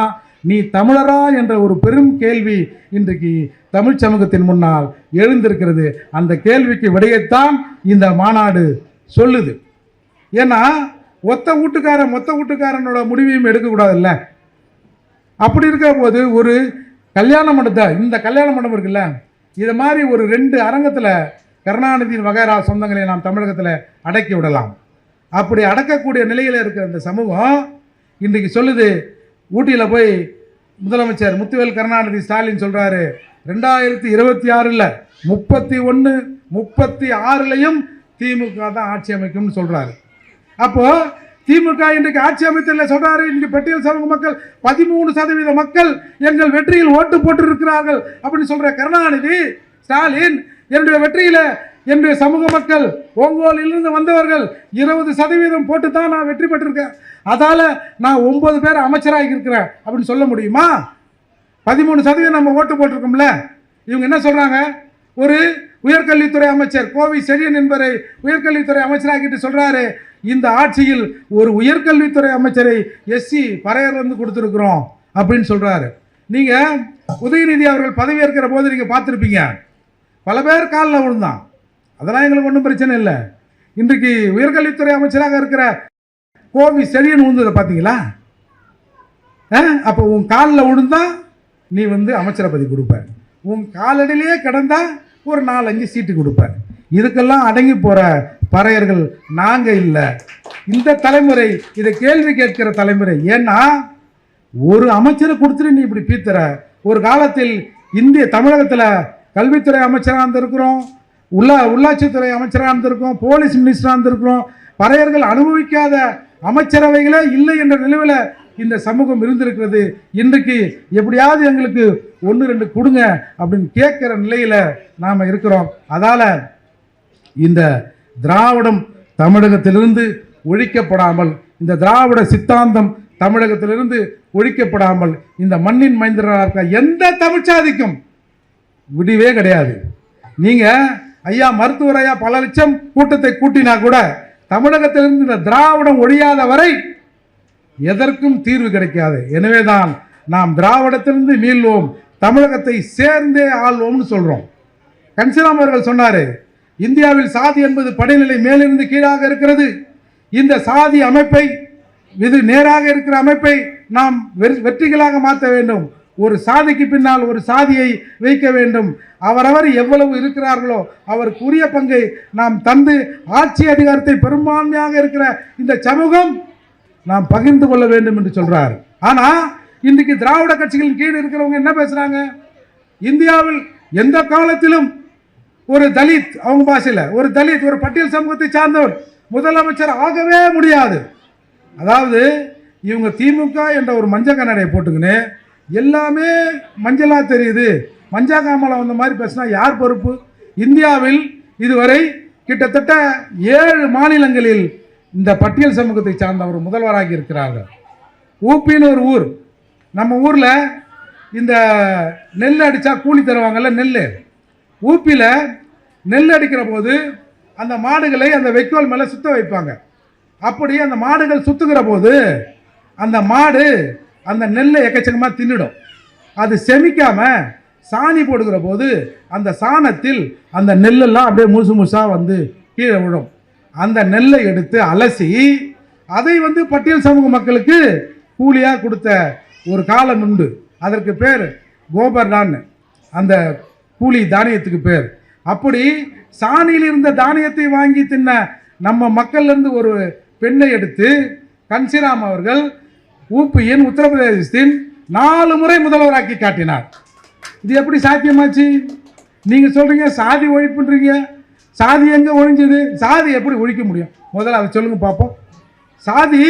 A: நீ தமிழரா என்ற ஒரு பெரும் கேள்வி இன்றைக்கு தமிழ் சமூகத்தின் முன்னால் எழுந்திருக்கிறது. அந்த கேள்விக்கு விடையைத்தான் இந்த மாநாடு சொல்லுது. ஏன்னா மொத்த வீட்டுக்காரனோட முடிவையும் எடுக்கக்கூடாதுல்ல. அப்படி இருக்கிற போது ஒரு கல்யாண மண்டபத்தை, இந்த கல்யாண மண்டபம் இருக்குல்ல, இது மாதிரி ஒரு 2 அரங்கத்தில் கருணாநிதியின் வகைரா சொந்தங்களை நாம் தமிழகத்தில் அடக்கி விடலாம். அப்படி அடக்கக்கூடிய நிலையில் இருக்கிற இந்த சமூகம் இன்றைக்கு சொல்லுது, ஊட்டியில் போய் முதலமைச்சர் முத்துவேல் கருணாநிதி ஸ்டாலின் சொல்கிறாரு 2026 31 36லையும் திமுக தான் ஆட்சி அமைக்கும்னு சொல்கிறாரு. அப்போது திமுக இன்றைக்கு ஆட்சி அமைத்தல சொல்கிறாரு, இன்றைக்கு பட்டியல் சமூக மக்கள் 13% மக்கள் எங்கள் வெற்றியில் ஓட்டு போட்டு இருக்கிறார்கள் அப்படின்னு சொல்கிற கருணாநிதி ஸ்டாலின், என்னுடைய வெற்றியில் என்னுடைய சமூக மக்கள் ஒங்கோலிலிருந்து வந்தவர்கள் 20% போட்டு தான் நான் வெற்றி பெற்றிருக்கேன், அதால் நான் 9 பேர் அமைச்சராக இருக்கிறேன் அப்படின்னு சொல்ல முடியுமா? 13% நம்ம ஓட்டு போட்டிருக்கோம்ல. இவங்க என்ன சொல்கிறாங்க, ஒரு உயர்கல்வித்துறை அமைச்சர் கோவி செழியன் என்பவரை உயர்கல்வித்துறை அமைச்சராகிட்டு சொல்கிறாரு, இந்த ஆட்சியில் ஒரு உயர்கல்வித்துறை அமைச்சரை எஸ்சி பறையர் வந்து கொடுத்துருக்குறோம் அப்படின்னு சொல்கிறாரு. நீங்கள் உதயநிதி அவர்கள் பதவியேற்கிற போது நீங்கள் பார்த்துருப்பீங்க, பல பேர் காலில் விழுந்தான், அதெல்லாம் எங்களுக்கு ஒன்றும் பிரச்சனை இல்லை. இன்றைக்கு உயர்கல்வித்துறை அமைச்சராக இருக்கிற கோவி செழியன் விழுந்ததை பார்த்தீங்களா? அப்போ உன் காலில் விழுந்தா நீ வந்து அமைச்சரை பதவி கொடுப்ப, உன் காலடியிலேயே கிடந்தா ஒரு 4-5 சீட்டு கொடுப்ப. இதுக்கெல்லாம் அடங்கி போகிற பறையர்கள் நாங்கள் இல்லை. இந்த தலைமுறை இதை கேள்வி கேட்கிற தலைமுறை. ஏன்னா ஒரு அமைச்சரை கொடுத்துட்டு நீ இப்படி பீத்துற. ஒரு காலத்தில் இந்திய தமிழகத்தில் கல்வித்துறை அமைச்சராக இருந்திருக்கிறோம், உள்ளாட்சித்துறை அமைச்சராக இருந்திருக்கோம், போலீஸ் மினிஸ்டராக இருந்திருக்கிறோம். பறையர்கள் அனுபவிக்காத அமைச்சரவைகளே இல்லை என்ற நிலையில் இந்த சமூகம் இருந்திருக்கிறது. இன்றைக்கு எப்படியாவது எங்களுக்கு 1-2 கொடுங்க அப்படின்னு கேட்குற நிலையில் நாம் இருக்கிறோம். அதால் இந்த திராவிடம் தமிழகத்திலிருந்து ஒழிக்கப்படாமல், இந்த திராவிட சித்தாந்தம் தமிழகத்திலிருந்து ஒழிக்கப்படாமல் இந்த மண்ணின் மைந்தராக இருக்க எந்த தமிழ்ச்சாதிக்கும் விடிவே கிடையாது. நீங்கள் ஐயா மருத்துவர் ஐயா பல லட்சம் கூட்டத்தை கூட்டினா கூட தமிழகத்திலிருந்து இந்த திராவிடம் ஒழியாத வரை எதற்கும் தீர்வு கிடைக்காது. எனவேதான் நாம் திராவிடத்திலிருந்து மீள்வோம், தமிழகத்தை சேர்ந்தே ஆள்வோம்னு சொல்கிறோம். கன்சிராம் அவர்கள் சொன்னார், இந்தியாவில் சாதி என்பது படிநிலை மேலிருந்து கீழாக இருக்கிறது. இந்த சாதி அமைப்பை, இது நேராக இருக்கிற அமைப்பை நாம் வெற்றிகளாக மாற்ற வேண்டும். ஒரு சாதிக்கு பின்னால் ஒரு சாதியை வைக்க வேண்டும். அவரவர் எவ்வளவு இருக்கிறார்களோ அவருக்கு உரிய பங்கை நாம் தந்து ஆட்சி அதிகாரத்தை பெரும்பான்மையாக இருக்கிற இந்த சமூகம் நாம் பகிர்ந்து கொள்ள வேண்டும் என்று சொல்றார். ஆனா இன்றைக்கு திராவிட கட்சிகளின் கீழ் இருக்கிறவங்க என்ன பேசுறாங்க, இந்தியாவில் எந்த காலத்திலும் ஒரு தலித், அவங்க பாஷையில் ஒரு தலித், ஒரு பட்டியல் சமூகத்தை சார்ந்தவர் முதலமைச்சர் ஆகவே முடியாது. அதாவது இவங்க திமுக என்ற ஒரு மஞ்சள் கண்ணாடியை போட்டுக்கின்னு எல்லாமே மஞ்சளாக தெரியுது, மஞ்சா காமலை வந்த மாதிரி பேசினா யார் பொறுப்பு? இந்தியாவில் இதுவரை கிட்டத்தட்ட 7 மாநிலங்களில் இந்த பட்டியல் சமூகத்தை சார்ந்த ஒரு முதல்வராகி இருக்கிறார்கள். ஊப்பின்னு ஒரு ஊர், நம்ம ஊரில் இந்த நெல் அடித்தா கூலி தருவாங்கல்ல, நெல், ஊப்பியில் நெல் அடிக்கிற போது அந்த மாடுகளை அந்த வைக்கோல் மேலே சுத்த வைப்பாங்க. அப்படி அந்த மாடுகள் சுற்றுகிற போது அந்த மாடு அந்த நெல்லை எக்கச்சக்கமாக தின்னுடும். அது செமிக்காமல் சாணி போடுகிற போது அந்த சாணத்தில் அந்த நெல்லெல்லாம் அப்படியே முழுசு முழுசாக வந்து கீழே விடும். அந்த நெல்லை எடுத்து அலசி அதை வந்து பட்டியல் சமூக மக்களுக்கு கூலியாக கொடுத்த ஒரு காலம் உண்டு. அதற்கு பேர் கோபர்டான்னு. அந்த கூலி தானியத்துக்கு பேர். அப்படி சாணியில் இருந்த தானியத்தை வாங்கி தின்ன நம்ம மக்கள்லேருந்து ஒரு பெண்ணை எடுத்து கன்சிராம் அவர்கள் ஊபியின் உத்தரப்பிரதேசத்தின் 4 முறை முதல்வராக்கி காட்டினார். இது எப்படி சாத்தியமாச்சு? நீங்கள் சொல்கிறீங்க சாதி ஒழிப்புன்றீங்க. சாதி எங்கே ஒழிஞ்சது? சாதி எப்படி ஒழிக்க முடியும்? முதல்ல அதை சொல்லுங்க பார்ப்போம். சாதி,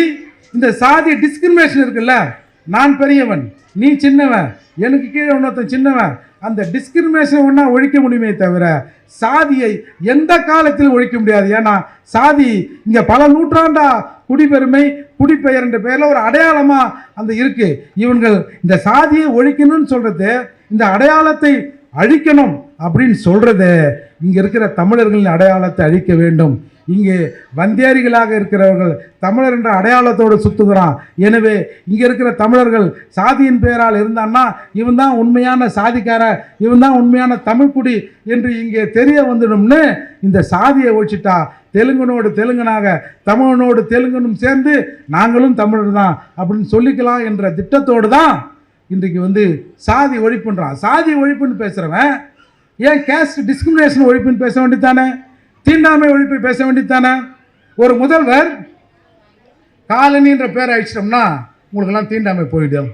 A: இந்த சாதி டிஸ்கிரிமினேஷன் இருக்குல்ல, நான் பெரியவன் நீ சின்னவன், எனக்கு கீழே இன்னொருத்தன் சின்னவன், அந்த டிஸ்கிரிமினேஷன் ஒன்றா ஒழிக்க முடியுமே தவிர சாதியை எந்த காலத்திலும் ஒழிக்க முடியாது. ஏன்னா சாதி இங்கே பல நூற்றாண்டா குடிபெருமை குடிப்பெயர் என்ற பெயரில் ஒரு அடையாளமாக அந்த இருக்கு. இவங்கள் இந்த சாதியை ஒழிக்கணும்னு சொல்றது, இந்த அடையாளத்தை அழிக்கணும் அப்படின்னு சொல்றது, இங்கே இருக்கிற தமிழர்களின் அடையாளத்தை அழிக்க வேண்டும். இங்கே வந்தேரிகளாக இருக்கிறவர்கள் தமிழர் என்ற அடையாளத்தோடு சுத்துகிறான். எனவே இங்கே இருக்கிற தமிழர்கள் சாதியின் பெயரால் இருந்தான்னா இவன் தான் உண்மையான சாதிக்கார, இவன் தான் உண்மையான தமிழ்குடி என்று இங்கே தெரிய வந்துடும்னு இந்த சாதியை ஒழிச்சிட்டா தெலுங்கனோடு தெலுங்கனாக தமிழனோடு தெலுங்கனும் சேர்ந்து நாங்களும் தமிழர் தான் அப்படின்னு சொல்லிக்கலாம் என்ற திட்டத்தோடு தான் இன்றைக்கு சாதி ஒழிப்புன்றான். சாதி ஒழிப்புன்னு பேசுகிறவன் ஏன் கேஸ்ட் டிஸ்கிரிமினேஷன் ஒழிப்புன்னு பேச வேண்டியதானே? தீண்டாமை ஒழிப்பை பேச வேண்டியதானே? ஒரு முதல்வர் காலனின்ற பேரை அழிச்சிட்டோம்னா உங்களுக்கெல்லாம் தீண்டாமை போயிடும்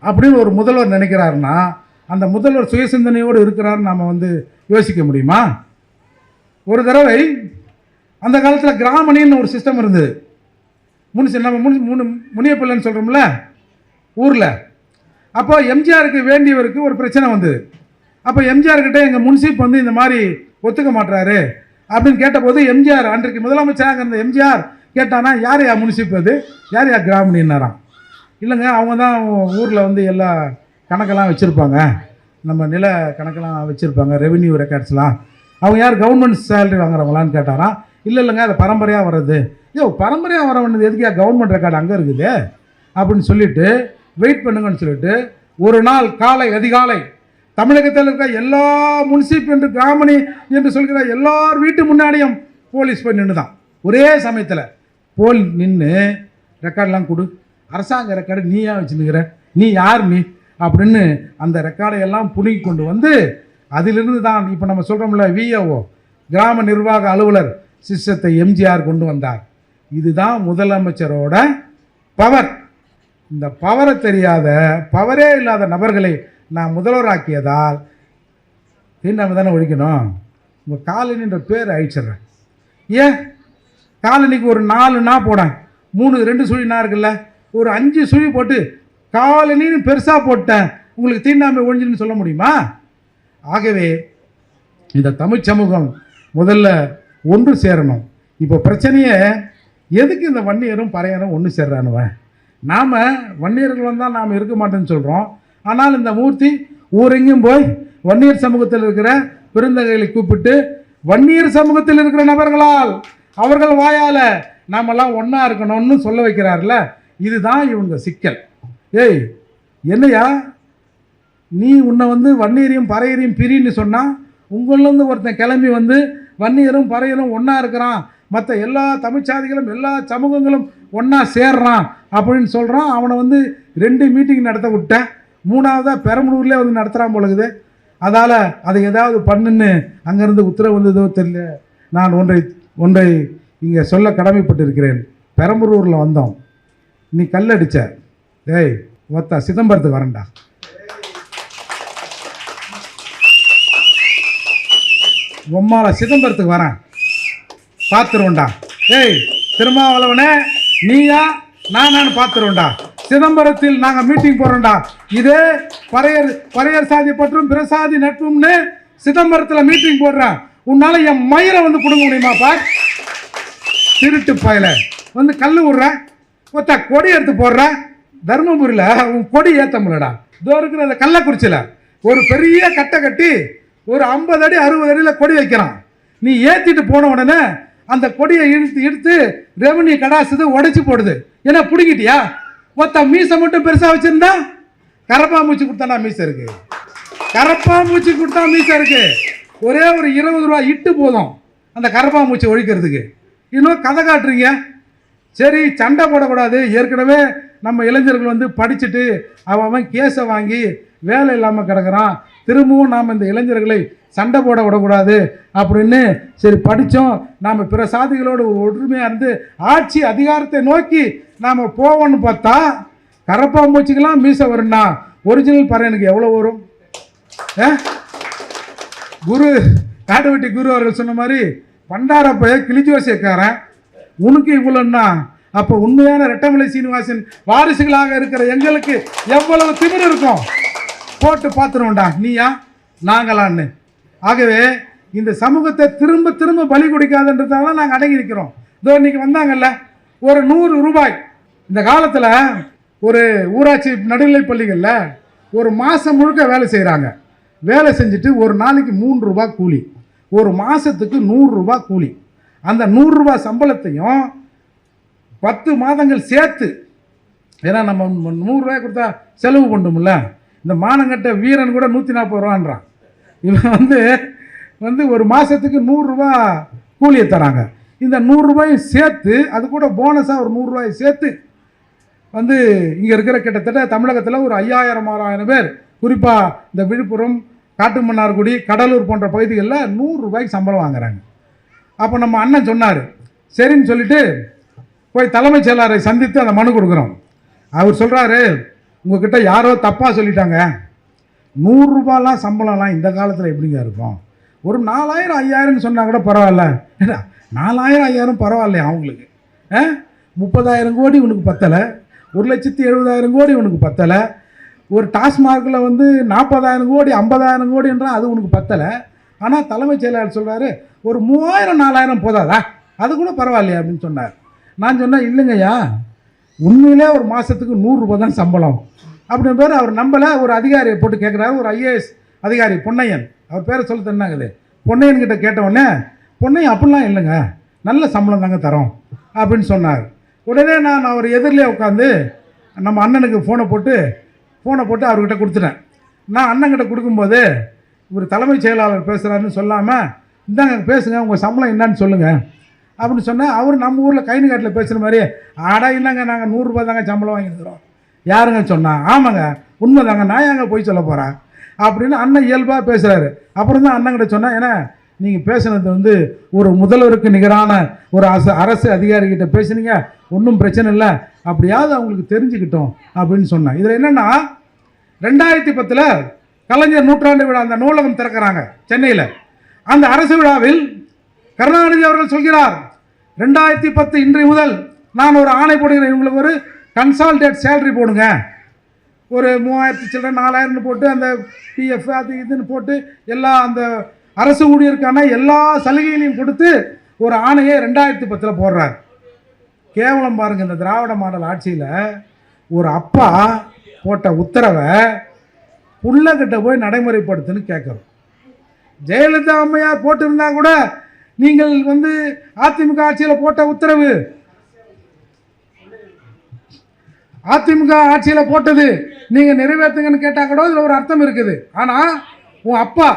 A: அப்படின்னு ஒரு முதல்வர் நினைக்கிறாருன்னா அந்த முதல்வர் சுயசிந்தனையோடு இருக்கிறாருன்னு நாம் யோசிக்க முடியுமா? ஒரு தடவை அந்த காலத்தில் கிராமணின்னு ஒரு சிஸ்டம் இருந்தது. நம்ம முனியப்பிள்ளைன்னு சொல்கிறோம்ல ஊரில். அப்போ எம்ஜிஆருக்கு வேண்டியவருக்கு ஒரு பிரச்சனை வந்தது. அப்போ எம்ஜிஆர்கிட்ட எங்கள் முன்சிப் இந்த மாதிரி ஒத்துக்க மாட்டுறாரு அப்படின்னு கேட்டபோது எம்ஜிஆர் அன்றைக்கு முதலமைச்சராக இருந்த எம்ஜிஆர் கேட்டானா, யார் யா முனிசிப், அது யார் யா கிராமணின்னாராம். இல்லைங்க, அவங்க தான் ஊரில் எல்லா கணக்கெல்லாம் வச்சுருப்பாங்க, நம்ம நில கணக்கெல்லாம் வச்சுருப்பாங்க, ரெவென்யூ ரெக்கார்ட்ஸ்லாம். அவங்க யார் கவர்மெண்ட் சேலரி வாங்குறவங்களான்னு கேட்டாராம். இல்லைங்க, அது பரம்பரையாக வர்றது. பரம்பரையாக வர வேண்டியது எதுக்கா கவர்மெண்ட் ரெக்கார்டு அங்கே இருக்குது அப்படின்னு சொல்லிட்டு வெயிட் பண்ணுங்கன்னு சொல்லிட்டு ஒரு நாள் காலை அதிகாலை தமிழகத்தில் இருக்க எல்லா முனிசிப் என்று கிராமணி என்று சொல்கிற எல்லார் வீட்டு முன்னாடியும் போலீஸ் போய் நின்று தான் ஒரே சமயத்தில் போல் நின்று ரெக்கார்டெலாம் கொடு, அரசாங்க ரெக்கார்டு நீயா வச்சுருக்கிற, நீ யார் நீ அப்படின்னு அந்த ரெக்கார்டை எல்லாம் புடுங்கி கொண்டு அதிலிருந்து தான் இப்போ நம்ம சொல்கிறோம்ல விஏஓ கிராம நிர்வாக அலுவலர் சிஸ்டத்தை எம்ஜிஆர் கொண்டு வந்தார். இதுதான் முதலமைச்சரோட பவர். இந்த பவரை தெரியாத, பவரே இல்லாத நபர்களை நான் முதல்வராக்கியதால் தீண்டாமை தானே ஒழிக்கணும். உங்கள் காலனின்ற பேர் அழிச்சிட்றேன். ஏன் காலனிக்கு ஒரு 4 நா போடேன், 2 சுழி நா இருக்குல்ல, ஒரு 5 சுழி போட்டு காலனின்னு பெருசாக போட்டேன், உங்களுக்கு தீண்டாமை ஒழிஞ்சுன்னு சொல்ல முடியுமா? ஆகவே இந்த தமிழ் சமூகம் முதல்ல ஒன்று சேரணும். இப்போ பிரச்சனையே எதுக்கு இந்த வன்னியரும் பறையரும் ஒன்று சேர்றானுவன்? நாம் வன்னியர்கள் வந்தால் நாம் இருக்க மாட்டேன்னு சொல்கிறோம். ஆனால் இந்த மூர்த்தி ஊரெங்கும் போய் வன்னியர் சமூகத்தில் இருக்கிற பெருந்தகைகளை கூப்பிட்டு வன்னியர் சமூகத்தில் இருக்கிற நபர்களால் அவர்கள் வாயால் நாமெல்லாம் ஒன்றா இருக்கணும்னு சொல்ல வைக்கிறார்ல, இதுதான் இவங்க சிக்கல். ஏய் என்னையா நீ உன்னை வன்னியரையும் பறையரையும் பிரின்னு சொன்னால் உங்களிலேருந்து ஒருத்தன் கிளம்பி வன்னியரும் பறையரும் ஒன்றா இருக்கிறான், மற்ற எல்லா தமிழ்ச்சாதிகளும் எல்லா சமூகங்களும் ஒன்றா சேர்றான் அப்படின்னு சொல்கிறான். அவனை 2 மீட்டிங் நடத்த விட்டேன், 3ஆவதாக பெரம்பலூர்லேயே நடத்துகிறான் போலகுது. அதால் அதை ஏதாவது பண்ணுன்னு அங்கேருந்து உத்தரவு வந்ததோ தெரியல. நான் ஒன்றை இங்கே சொல்ல கடமைப்பட்டிருக்கிறேன். பெரம்பலூரில் வந்தோம், நீ கல்லடிச்ச, ஏய் ஒத்தா சிதம்பரத்துக்கு வரேன்டா, உம்மால சிதம்பரத்துக்கு வரேன் பார்த்துருவோண்டா. ஏய் திருமாவளவனே, நீயா நான் பார்த்துருவோண்டா. சிதம்பரத்தில் நாங்கள் மீட்டிங் போகிறோம்டா. இதே பறையர் சாதி பற்றும் பிரசாதி நட்பும்னு சிதம்பரத்தில் மீட்டிங் போடுறேன். உன்னால் என் மயிரை பிடுங்க முடியுமாப்பா? திருட்டு பயல கல் விடுற, ஒத்த கொடி எடுத்து போடுற. தர்மபுரியில் உன் கொடி ஏற்ற முடியலடா. இதோ இருக்கிற அந்த கள்ளக்குறிச்சியில் ஒரு பெரிய கட்டை கட்டி ஒரு 50 அடி 60 அடியில் கொடி வைக்கிறான். நீ ஏற்றிட்டு போன உடனே அந்த கொடியை இழுத்து ரெவன்யூ கடாசுது, உடைச்சி போடுது. ஏன்னா பிடிக்கிட்டியா? ஒத்த மீசை மட்டும் பெருசாக வச்சுருந்தா கரப்பாம்பூச்சி கொடுத்தாண்டா மீசை இருக்கு, கரப்பாம்பூச்சி கொடுத்தா மீசை இருக்கு. ஒரே ஒரு 20 ரூபா இட்டு போதும் அந்த கரப்பாம்பூச்சி ஒழிக்கிறதுக்கு. இன்னும் கதை காட்டுறீங்க. சரி சண்டை போடக்கூடாது, ஏற்கனவே நம்ம இளைஞர்கள் வந்து படிச்சுட்டு அவன் கேஸை வாங்கி வேலை இல்லாமல் கிடக்கிறான், திரும்பவும் நாம் இந்த இளைஞர்களை சண்டை போட விடக்கூடாது அப்படின்னு சரி படித்தோம், நாம் பிற சாதிகளோடு ஒற்றுமையாக இருந்து ஆட்சி அதிகாரத்தை நோக்கி நாம் போவோன்னு பார்த்தா கரப்பாம்பூச்சிக்கெல்லாம் மீசை வரும்னா ஒரிஜினல் பறையனுக்கு எவ்வளோ வரும்? குரு காடுவெட்டி குரு அவர்கள் சொன்ன மாதிரி பண்டாரப்ப கிளிஜோசியக்காரன் உனக்கு இவ்வளோன்னா அப்போ உண்மையான ரெட்டமலை சீனிவாசன் வாரிசுகளாக இருக்கிற எங்களுக்கு எவ்வளவு திமிர் இருக்கும் போட்டு பார்த்துருவோம்டா, நீயா நாங்களான்னு. ஆகவே இந்த சமூகத்தை திரும்ப திரும்ப பலி கொடுக்காதுன்றதால நாங்கள் அடங்கி இருக்கிறோம். இதோ இன்னைக்கு வந்தாங்கல்ல ஒரு 100 ரூபாய். இந்த காலத்தில் ஒரு ஊராட்சி நடுநிலைப் பள்ளிகளில் ஒரு மாதம் முழுக்க வேலை செய்கிறாங்க. வேலை செஞ்சுட்டு ஒரு நாளைக்கு 3 ரூபாய் கூலி, ஒரு மாதத்துக்கு 100 ரூபாய் கூலி. அந்த 100 ரூபாய் சம்பளத்தையும் 10 மாதங்கள் சேர்த்து, ஏன்னா நம்ம 100 ரூபாய் கொடுத்தா செலவு பண்ணும்ல, இந்த மானங்கட்ட வீரன் கூட 140 ரூபான்றான். இவன் வந்து ஒரு மாதத்துக்கு 100 ரூபா கூலியை தராங்க. இந்த 100 ரூபாயும் சேர்த்து அது கூட போனஸாக ஒரு 100 ரூபாயை சேர்த்து வந்து இங்கே இருக்கிற கிட்டத்தட்ட தமிழகத்தில் ஒரு 5000-6000 பேர், குறிப்பாக இந்த விழுப்புரம், காட்டுமன்னார்குடி, கடலூர் போன்ற பகுதிகளில் 100 ரூபாய்க்கு சம்பளம் வாங்குறாங்க. அப்போ நம்ம அண்ணன் சொன்னார், சரின்னு சொல்லிட்டு போய் தலைமைச் செயலாளரை சந்தித்து அந்த மனு கொடுக்குறோம். அவர் சொல்கிறாரு, உங்ககிட்ட யாரோ தப்பாக சொல்லிட்டாங்க, 100 ரூபாலாம் சம்பளம்லாம் இந்த காலத்தில் எப்படிங்க இருக்கும்? ஒரு 4000-5000 சொன்னால் கூட பரவாயில்ல. ஏன்னா 4000-5000 பரவாயில்லையா அவங்களுக்கு? 30,000 கோடி உனக்கு பத்தலை, 1,70,000 கோடி உனக்கு பத்தலை, ஒரு டாஸ்மார்க்கில் வந்து 40,000 கோடி 50,000 கோடின்றால் அது உனக்கு பத்தலை. ஆனால் தலைமைச் செயலாளர் சொல்கிறாரு ஒரு 3000-4000 போதாதா, அது கூட பரவாயில்லையா அப்படின்னு சொன்னார். நான் சொன்னேன், இல்லைங்கய்யா, உண்மையிலே ஒரு மாதத்துக்கு 100 ரூபா தான் சம்பளம் அப்படின்னு பேர். அவர் நம்பலை. ஒரு அதிகாரியை போட்டு கேட்குறாரு, ஒரு ஐஏஎஸ் அதிகாரி பொன்னையன், அவர் பேரை சொல்ல தன்னாங்குது. பொன்னையன் கிட்ட கேட்டவுடனே, பொன்னையன் அப்படிலாம் இல்லைங்க, நல்ல சம்பளம் தாங்க தரோம் அப்படின்னு சொன்னார். உடனே நான் அவர் எதிரிலே உட்காந்து நம்ம அண்ணனுக்கு ஃபோனை போட்டு அவர்கிட்ட கொடுத்துட்டேன். நான் அண்ணன்கிட்ட கொடுக்கும்போது இவர் தலைமைச் செயலாளர் பேசுகிறாருன்னு சொல்லாமல், இந்தாங்க பேசுங்க, உங்கள் சம்பளம் என்னன்னு சொல்லுங்கள் அப்படின்னு சொன்னேன். அவர் நம்ம ஊரில் கைனுகாட்டில் பேசுகிற மாதிரி, ஆடா இல்லைங்க நாங்கள் 100 ரூபா தாங்க சம்பளம் வாங்கியிருக்கிறோம். யாருங்க சொன்னா? ஆமாங்க உண்மை தாங்க, நான் ஏங்க போய் சொல்ல போகிறேன் அப்படின்னு அண்ணன் இயல்பாக பேசுகிறாரு. அப்புறம் தான் அண்ணங்கிட்ட சொன்னேன், ஏன்னா நீங்கள் பேசுனது வந்து ஒரு முதல்வருக்கு நிகரான ஒரு அரசு அதிகாரிகிட்ட பேசுனீங்க, ஒன்றும் பிரச்சனை இல்லை, அப்படியாவது அவங்களுக்கு தெரிஞ்சுக்கிட்டோம் அப்படின்னு சொன்னேன். இதில் என்னென்னா 2010 கலைஞர் நூற்றாண்டு விழா அந்த நூலகம் திறக்கிறாங்க சென்னையில். அந்த அரசு விழாவில் கருணாநிதி அவர்கள் சொல்கிறார், 2010 இன்றைய முதல் நான் ஒரு ஆணை போடுகிறேன், இவங்களுக்கு ஒரு கன்சால்டேட் சேலரி போடுங்க, ஒரு 3000 சில்லற 4000 போட்டு அந்த பிஎஃப் அது இதுன்னு போட்டு எல்லா அந்த அரசு ஊழியருக்கான எல்லா சலுகைகளையும் கொடுத்து ஒரு ஆணையை 2010 போடுறார். கேவலம் பாருங்க, இந்த திராவிட மாடல் ஆட்சியில் ஒரு அப்பா போட்ட உத்தரவை புள்ளகிட்ட போய் நடைமுறைப்படுத்துன்னு கேட்குறோம். ஜெயலலிதா அம்மையார் போட்டிருந்தா கூட நீங்கள் வந்து அதிமுக ஆட்சியில் போட்ட உத்தரவு, அதிமுக ஆட்சியில் போட்டது நீங்கள் நிறைவேற்றுங்கன்னு கேட்டால் கூட இதில் ஒரு அர்த்தம் இருக்குது. ஆனால் உன் அப்பா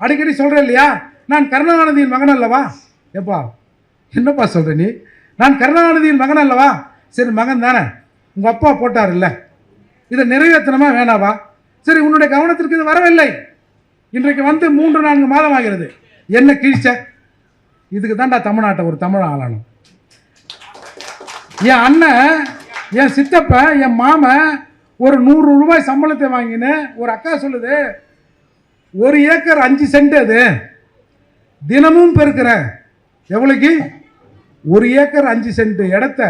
A: அடிக்கடி சொல்கிற இல்லையா, நான் கருணாநிதியின் மகன் அல்லவா? எப்பா என்னப்பா சொல்கிற நீ? நான் கருணாநிதியின் மகன் அல்லவா? சரி மகன் தானே, உங்கள் அப்பா போட்டார் இல்லை, இதை நிறைவேற்றணுமா வேணாவா? சரி உன்னுடைய கவனத்திற்கு இது வரவில்லை, இன்றைக்கு வந்து 3-4 மாதம் ஆகிறது, என்ன கீழ்ச்ச? இதுக்கு தான்டா தமிழ்நாட்டை ஒரு தமிழ் ஆளணும். என் அண்ணன், என் சித்தப்பன், என் மாமன் ஒரு 100 ரூபாய் சம்பளத்தை வாங்கின்னு ஒரு அக்கா சொல்லுது, 1 ஏக்கர் 5 சென்ட், அது தினமும் பெருக்கிறேன். எவ்வளோக்கு? 1 ஏக்கர் 5 சென்ட் இடத்த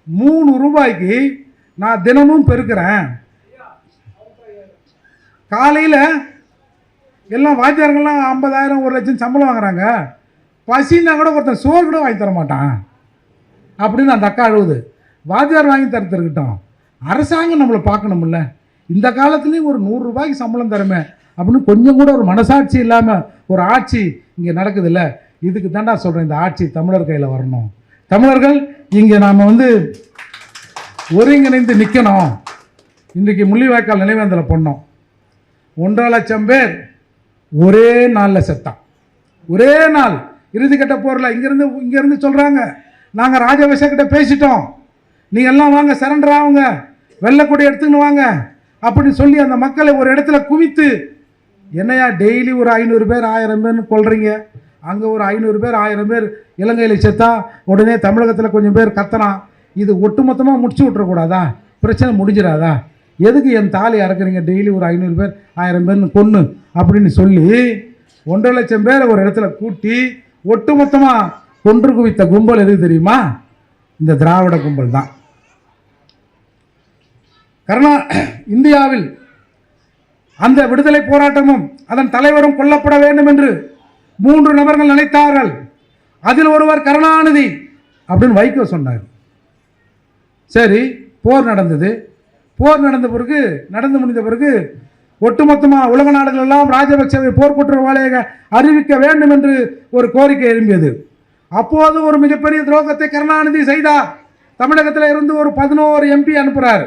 A: 3 ரூபாய்க்கு நான் தினமும் பெருக்கிறேன். காலையில் எல்லாம் வாத்தியாரங்கள்லாம் 50,000 1 லட்சம் சம்பளம் வாங்குறாங்க, பசின்னா கூட ஒருத்தன் சோறு கூட வாங்கி தர மாட்டான் அப்படின்னு அந்த அக்கா அழுவுது. வாத்தியார் வாங்கி தரத்திருக்கட்டும், அரசாங்கம் நம்மளை பார்க்கணும்ல. இந்த காலத்துலேயும் ஒரு 100 ரூபாய்க்கு சம்பளம் தருமே அப்படின்னு கொஞ்சம் கூட ஒரு மனசாட்சி இல்லாமல் ஒரு ஆட்சி இங்கே நடக்குதுல்ல. இதுக்கு தாண்டா சொல்கிறேன், இந்த ஆட்சி தமிழர் கையில் வரணும். தமிழர்கள் இங்கே நாம் வந்து ஒருங்கிணைந்து நிற்கணும். இன்றைக்கி முள்ளிவாய்க்கால் நினைவேந்தலை பண்ணோம், 1.5 லட்சம் பேர் ஒரே நாளில் செத்தான். ஒரே நாள் இறுதிக்கட்ட போரில் இங்கேருந்து சொல்கிறாங்க நாங்கள் ராஜபக்சே கிட்ட பேசிட்டோம், நீங்கள் எல்லாம் வாங்க சரண்டர் ஆகுங்க, வெள்ளைக்கொடி எடுத்துன்னு வாங்க அப்படின்னு சொல்லி அந்த மக்களை ஒரு இடத்துல குவித்து, என்னையா டெய்லி ஒரு 500 பேர் 1000 பேர்னு கொள்றீங்க, அங்கே ஒரு 500 பேர் 1000 பேர் இலங்கையில் செத்தா உடனே தமிழகத்தில் கொஞ்சம் பேர் கத்தலாம், இது ஒட்டுமொத்தமாக முடிச்சு விட்டுறக்கூடாதா? பிரச்சனை முடிஞ்சிடாதா? எதுக்கு என் தாலி அறக்குறீங்க? டெய்லி ஒரு 500 பேர் 1000 பேர்னு கொன்று அப்படின்னு சொல்லி 1.5 லட்சம் பேரை ஒரு இடத்துல கூட்டி ஒட்டுமொத்தமாக கொன்று குவித்த கும்பல் எது தெரியுமா? இந்த திராவிட கும்பல் தான். இந்தியாவில் அந்த விடுதலை போராட்டமும் அதன் தலைவரும் கொல்லப்பட வேண்டும் என்று 3 நபர்கள் நினைத்தார்கள். அதில் ஒருவர் கருணாநிதி அப்படின்னு வைகோ சொன்னார். சரி, போர் நடந்தது. போர் நடந்து முடிந்த பிறகு ஒட்டுமொத்தமாக உலக நாடுகள் எல்லாம் ராஜபக்சேவை போர்க்குற்றவாளியாக அறிவிக்க வேண்டும் என்று ஒரு கோரிக்கை எழும்பியது. அப்போது ஒரு மிகப்பெரிய துரோகத்தை கருணாநிதி செய்தார். தமிழகத்தில் இருந்து ஒரு 11 எம்பி அனுப்புகிறார்.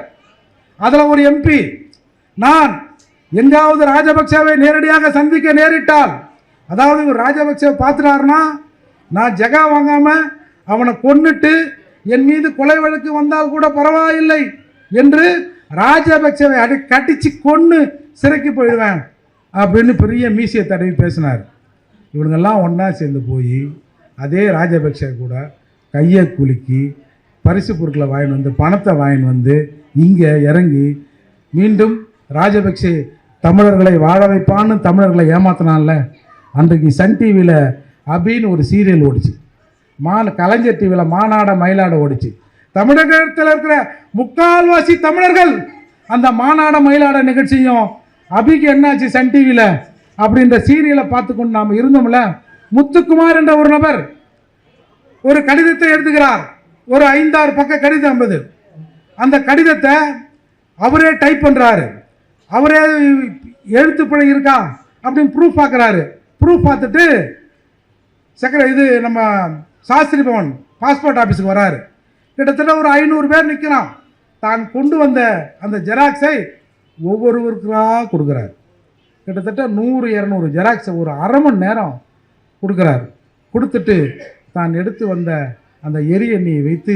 A: அதில் ஒரு எம்பி, நான் எங்காவது ராஜபக்சேவை நேரடியாக சந்திக்க நேரிட்டால், அதாவது ஒரு ராஜபக்சேவை பார்த்துட்டாருன்னா நான் ஜகா வாங்காமல் அவனை கொன்னுட்டு என் மீது கொலை வழக்கு வந்தால் கூட பரவாயில்லை என்று ராஜபக்சேவை கட்டிச்சு கொன்று சிறைக்கு போயிடுவேன் அப்படின்னு பெரிய மீசியை தடவி பேசினார். இவனுங்கெல்லாம் ஒன்றா சேர்ந்து போய் அதே ராஜபக்சே கூட கையை குலுக்கி பரிசு பொருட்களை வாங்கிட்டு வந்து பணத்தை வாங்கிட்டு வந்து இங்கே இறங்கி மீண்டும் ராஜபக்சே தமிழர்களை வாழ வைப்பான்னு தமிழர்களை ஏமாத்தினான்ல. அன்றைக்கு சன் டிவியில் அபின்னு ஒரு சீரியல் ஓடிச்சு, கலைஞர் டிவியில் மாநாட மயிலாட ஓடிச்சு. தமிழகத்தில் இருக்கிற 3/4 தமிழர்கள் அந்த மாநாட மயிலாட நிகழ்ச்சியும் அபிக்கு என்னாச்சு சன் டிவியில் அப்படின்ற சீரியலை பார்த்துக்கொண்டு நாம் இருந்தோம்ல. முத்துக்குமார் என்ற ஒரு நபர் ஒரு கடிதத்தை எழுதுகிறார், ஒரு 5-6 பக்க கடிதம். அந்த கடிதத்தை அவரே டைப் பண்ணுறாரு, அவரே எழுத்துப்பிழை இருக்கா அப்படின்னு ப்ரூஃப் பார்க்குறாரு. ப்ரூஃப் பார்த்துட்டு இது நம்ம சாஸ்திரி பவன் பாஸ்போர்ட் ஆஃபீஸுக்கு வராரு. கிட்டத்தட்ட ஒரு 500 பேர் நிற்கிறான். தான் கொண்டு வந்த அந்த ஜெராக்ஸை ஒவ்வொருவருக்காக கொடுக்குறாரு. கிட்டத்தட்ட 100-200 ஜெராக்ஸை ஒரு அரை மணி நேரம் கொடுக்குறாரு. கொடுத்துட்டு தான் எடுத்து வந்த அந்த எண்ணெயை வைத்து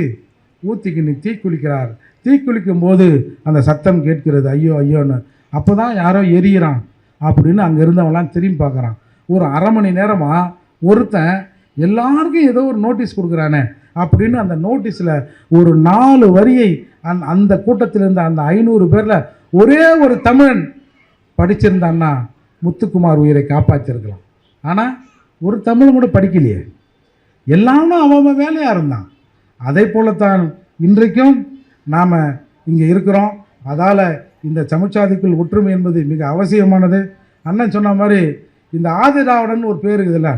A: ஊற்றிக்கின்னு தீக்குளிக்கிறார். தீக்குளிக்கும் போது அந்த சத்தம் கேட்கிறது, ஐயோ ஐயோன்னு. அப்போ தான் யாரோ எரியிறான் அப்படின்னு அங்கே இருந்தவங்களாம் திரும்பி பார்க்குறான். ஒரு அரை மணி நேரமாக ஒருத்தன் எல்லாருக்கும் ஏதோ ஒரு நோட்டீஸ் கொடுக்குறானே அப்படின்னு அந்த நோட்டீஸில் ஒரு 4 வரியை அந்த கூட்டத்தில் இருந்த அந்த 500 பேரில் ஒரே ஒரு தமிழன் படிச்சிருந்தான்னா முத்துக்குமார் உயிரை காப்பாற்றிருக்கலாம். ஆனால் ஒரு தமிழ் கூட படிக்கலையே, எல்லாமே அவன் வேலையாக இருந்தான். அதே போலத்தான் இன்றைக்கும் நாம் இங்கே இருக்கிறோம். அதால் இந்த சமுச்சாதிக்குள் ஒற்றுமை என்பது மிக அவசியமானது. அண்ணன் சொன்ன மாதிரி இந்த ஆதிராவிடன் ஒரு பேர் இருக்குதுல்ல,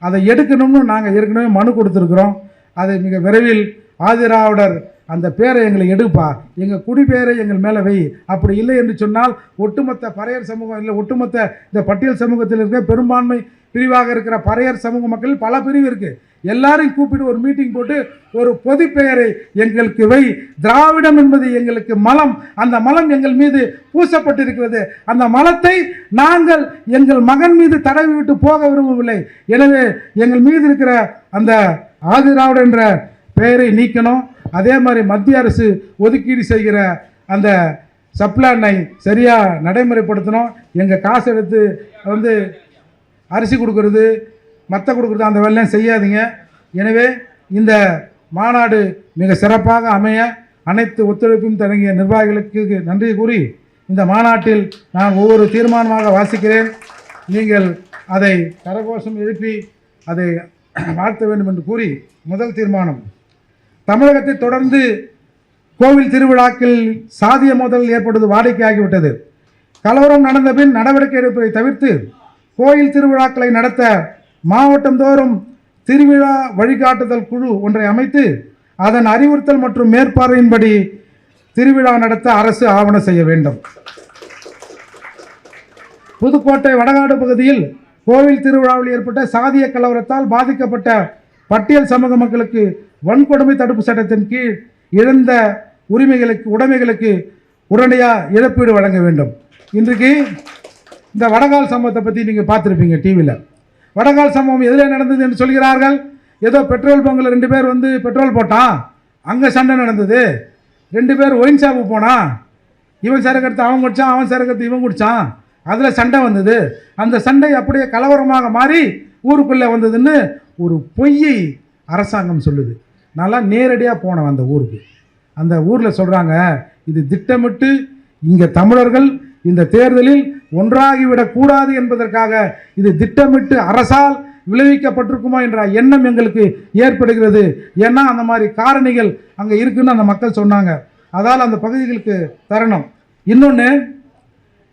A: அதை எடுக்கணும்னு நாங்கள் ஏற்கனவே மனு கொடுத்துருக்குறோம். அதை மிக விரைவில் ஆதிராவிடர் அந்த பேரை எங்களை எடுப்பா, எங்கள் குடிப்பேரை எங்கள் மேலே வை. அப்படி இல்லை என்று சொன்னால் ஒட்டுமொத்த பறையர் சமூகம் இல்லை, ஒட்டுமொத்த இந்த பட்டியல் சமூகத்தில் இருக்க பெரும்பான்மை பிரிவாக இருக்கிற பறையர் சமூக மக்கள் பல பிரிவு இருக்குது. எல்லாரையும் கூப்பிட்டு ஒரு மீட்டிங் போட்டு ஒரு பொது பெயரை எங்களுக்கு வை. திராவிடம் என்பது எங்களுக்கு மலம், அந்த மலம் எங்கள் மீது பூசப்பட்டிருக்கிறது. அந்த மலத்தை நாங்கள் எங்கள் மகன் மீது தடவி விட்டு போக விரும்பவில்லை. எனவே எங்கள் மீது இருக்கிற அந்த ஆதிராவிட என்ற பெயரை நீக்கணும். அதே மாதிரி மத்திய அரசு ஒதுக்கீடு செய்கிற அந்த சப்ளானை சரியாக நடைமுறைப்படுத்தணும். எங்கள் காசு எடுத்து அரிசி கொடுக்கறது மற்ற கொடுக்குறது அந்த வேலையும் செய்யாதீங்க. எனவே இந்த மாநாடு மிக சிறப்பாக அமைய அனைத்து ஒத்துழைப்பும் தொடங்கிய நிர்வாகிகளுக்கு நன்றி கூறி இந்த மாநாட்டில் நான் ஒவ்வொரு தீர்மானமாக வாசிக்கிறேன். நீங்கள் அதை கரகோஷம் எழுப்பி அதை வாழ்த்த வேண்டும் என்று கூறி, முதல் தீர்மானம், தமிழகத்தை தொடர்ந்து கோவில் திருவிழாக்கள் சாதிய மோதல் ஏற்படுவது வாடிக்கையாகிவிட்டது. கலவரம் நடந்த பின் நடவடிக்கை எடுப்பதை தவிர்த்து கோயில் திருவிழாக்களை நடத்த மாவட்டந்தோறும் திருவிழா வழிகாட்டுதல் குழு ஒன்றை அமைத்து அதன் அறிவுறுத்தல் மற்றும் மேற்பார்வையின்படி திருவிழா நடத்த அரசு ஆவணம் செய்ய வேண்டும். புதுக்கோட்டை வடகாடு பகுதியில் கோவில் திருவிழாவில் ஏற்பட்ட சாதிய கலவரத்தால் பாதிக்கப்பட்ட பட்டியல் சமூக மக்களுக்கு வன்கொடுமை தடுப்பு சட்டத்தின் கீழ் இழந்த உடைமைகளுக்கு உடனடியாக இழப்பீடு வழங்க வேண்டும். இன்றைக்கு இந்த வடகால் சம்பவத்தை பற்றி நீங்கள் பார்த்துருப்பீங்க டிவியில். வடகால் சம்பவம் எதில் நடந்தது என்று சொல்கிறார்கள். ஏதோ பெட்ரோல் பங்கில் 2 பேர் வந்து பெட்ரோல் போட்டான், அங்கே சண்டை நடந்தது. 2 பேர் ஒயின் ஷாப்புக்கு போனான், இவன் சரக்கு எடுத்து அவன் குடித்தான், அவன் சரக்கு எடுத்து இவன் குடித்தான், அதில் சண்டை வந்தது. அந்த சண்டை அப்படியே கலவரமாக மாறி ஊருக்குள்ளே வந்ததுன்னு ஒரு பொய்யை அரசாங்கம் சொல்லுது. நான்லாம் நேரடியாக போனேன் அந்த ஊருக்கு. அந்த ஊரில் சொல்கிறாங்க, இது திட்டமிட்டு இங்கே தமிழர்கள் இந்த தேர்தலில் ஒன்றாகிவிடக்கூடாது என்பதற்காக இது திட்டமிட்டு அரசால் விளைவிக்கப்பட்டிருக்குமா என்ற எண்ணம் எங்களுக்கு ஏற்படுகிறது. ஏன்னா அந்த மாதிரி காரணிகள் அங்கே இருக்குன்னு அந்த மக்கள் சொன்னாங்க. அதால் அந்த பகுதிகளுக்கு தரணும். இன்னொன்று,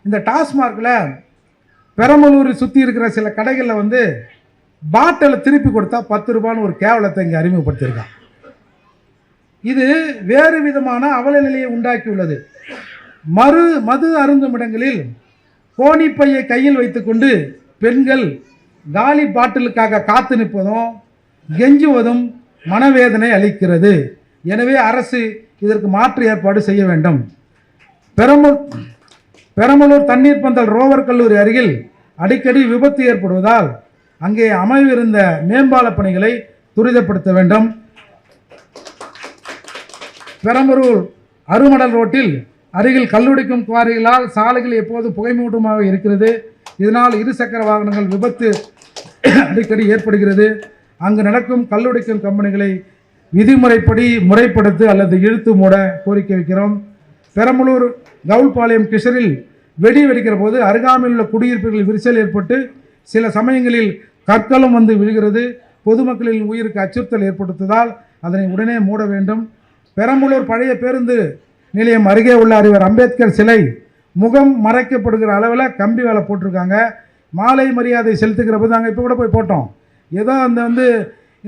A: இந்த டாஸ்மார்க்கில் பெரம்பலூரில் சுற்றி இருக்கிற சில கடைகளில் வந்து பாட்டிலை திருப்பி கொடுத்தா 10 ரூபான்னு ஒரு கேவலத்தை இங்கே அறிமுகப்படுத்தியிருக்கான். இது வேறு விதமான அவல நிலையை உண்டாக்கியுள்ளது. மது அருந்தும் இடங்களில் கோணிப்பையை கையில் வைத்துக்கொண்டு பெண்கள் காலி பாட்டிலுக்காக காத்து நிற்பதும் கெஞ்சுவதும் மனவேதனை அளிக்கிறது. எனவே அரசு இதற்கு மாற்று ஏற்பாடு செய்ய வேண்டும். பெரம்பலூர் தண்ணீர் பந்தல் ரோவர் கல்லூரி அருகில் அடிக்கடி விபத்து ஏற்படுவதால் அங்கே அமைவிருந்த மேம்பால பணிகளை துரிதப்படுத்த வேண்டும். பெரம்பலூர் அருமடல் ரோட்டில் அருகில் கல்லுடிக்கும் குவாரிகளால் சாலைகள் எப்போது புகைமூட்டமாக இருக்கிறது. இதனால் இருசக்கர வாகனங்கள் விபத்து அடிக்கடி ஏற்படுகிறது. அங்கு நடக்கும் கல்லுடிக்கும் கம்பெனிகளை விதிமுறைப்படி முறைப்படுத்த அல்லது இழுத்து மூட கோரிக்கை வைக்கிறோம். பெரம்பலூர் கவுல்பாளையம் கிஷரில் வெடி வெடிக்கிற போது அருகாமையில் உள்ள குடியிருப்புகளில் விரிசல் ஏற்பட்டு சில சமயங்களில் கற்களும் வந்து விழுகிறது. பொதுமக்களின் உயிருக்கு அச்சுறுத்தல் ஏற்படுத்துவதால் அதனை உடனே மூட வேண்டும். பெரம்பலூர் பழைய பேருந்து நிலையம் அருகே உள்ள அறிவர் அம்பேத்கர் சிலை முகம் மறைக்கப்படுகிற அளவில் கம்பி வேலை போட்டிருக்காங்க. மாலை மரியாதை செலுத்துகிற போது நாங்கள் இப்போ கூட போய் போட்டோம். ஏதோ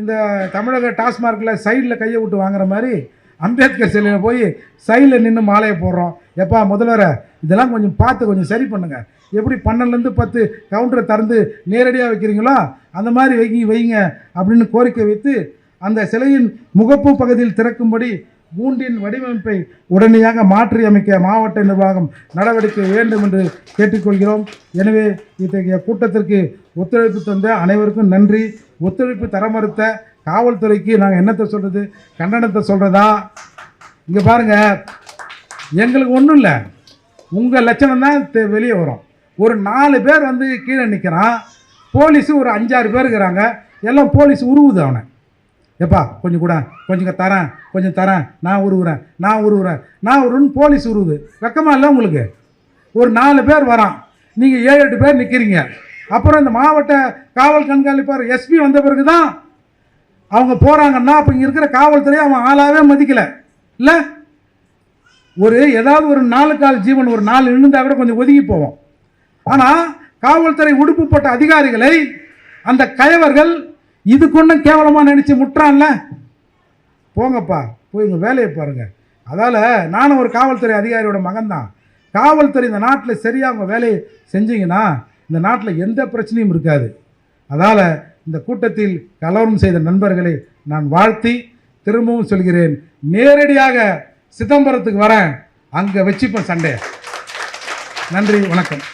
A: இந்த தமிழக டாஸ்மார்க்கில் சைடில் கையை விட்டு வாங்குற மாதிரி அம்பேத்கர் சிலையில் போய் சைடில் நின்று மாலையை போடுறோம். எப்பா முதல்வரை இதெல்லாம் கொஞ்சம் பார்த்து கொஞ்சம் சரி பண்ணுங்கள். எப்படி 12லேருந்து 10 கவுண்டரை திறந்து நேரடியாக வைக்கிறீங்களோ அந்த மாதிரி வைங்க அப்படின்னு கோரிக்கை வைத்து அந்த சிலையின் முகப்பு பகுதியில் திறக்கும்படி கூண்டின் வடிவமைப்பை உடனடியாக மாற்றி அமைக்க மாவட்ட நிர்வாகம் நடவடிக்கை வேண்டும் என்று கேட்டுக்கொள்கிறோம். எனவே இத்தகைய கூட்டத்திற்கு ஒத்துழைப்பு தந்த அனைவருக்கும் நன்றி. ஒத்துழைப்பு தர மறுத்த காவல்துறைக்கு நாங்கள் என்னத்தை சொல்கிறது, கண்டனத்தை சொல்கிறதா? இங்கே பாருங்கள், எங்களுக்கு ஒன்றும் இல்லை, உங்கள் லட்சணம் தான் வெளியே வரும். ஒரு 4 பேர் வந்து கீழே நிற்கிறான், போலீஸு ஒரு 5-6 பேர் இருக்கிறாங்க, எல்லாம் போலீஸ் உருவுது அவனை. எப்பா கொஞ்சம் கூட கொஞ்சம் தரேன் நான் உருவுறேன் போலீஸ் உருவுது. வெக்கமா இல்லை உங்களுக்கு? ஒரு 4 பேர் வரான், நீங்கள் 7-8 பேர் நிற்கிறீங்க. அப்புறம் இந்த மாவட்ட காவல் கண்காணிப்பார் எஸ்பி வந்த பிறகு தான் அவங்க போகிறாங்கன்னா அப்போ இங்கே இருக்கிற காவல்துறையை அவன் ஆளாவே மதிக்கலை இல்லை. ஏதாவது ஒரு 4 கால் ஜீவன் ஒரு 4 நின்றுந்தால் கூட கொஞ்சம் ஒதுங்கி போவோம். ஆனால் காவல்துறை உடுப்பு போட்ட அதிகாரிகளை அந்த கயவர்கள் இது கொண்டும் கேவலமாக நினச்சி முட்டுறான்ல. போங்கப்பா, போய் உங்கள் வேலையை பாருங்கள். அதால் நானும் ஒரு காவல்துறை அதிகாரியோட மகன்தான். காவல்துறை இந்த நாட்டில் சரியாக அவங்க வேலையை செஞ்சீங்கன்னா இந்த நாட்டில் எந்த பிரச்சனையும் இருக்காது. அதால் இந்த கூட்டத்தில் கலவரம் செய்த நண்பர்களை நான் வாழ்த்தி திரும்பவும் சொல்கிறேன், நேரடியாக சிதம்பரத்துக்கு வரேன், அங்கே வச்சுப்பேன் சண்டை. நன்றி, வணக்கம்.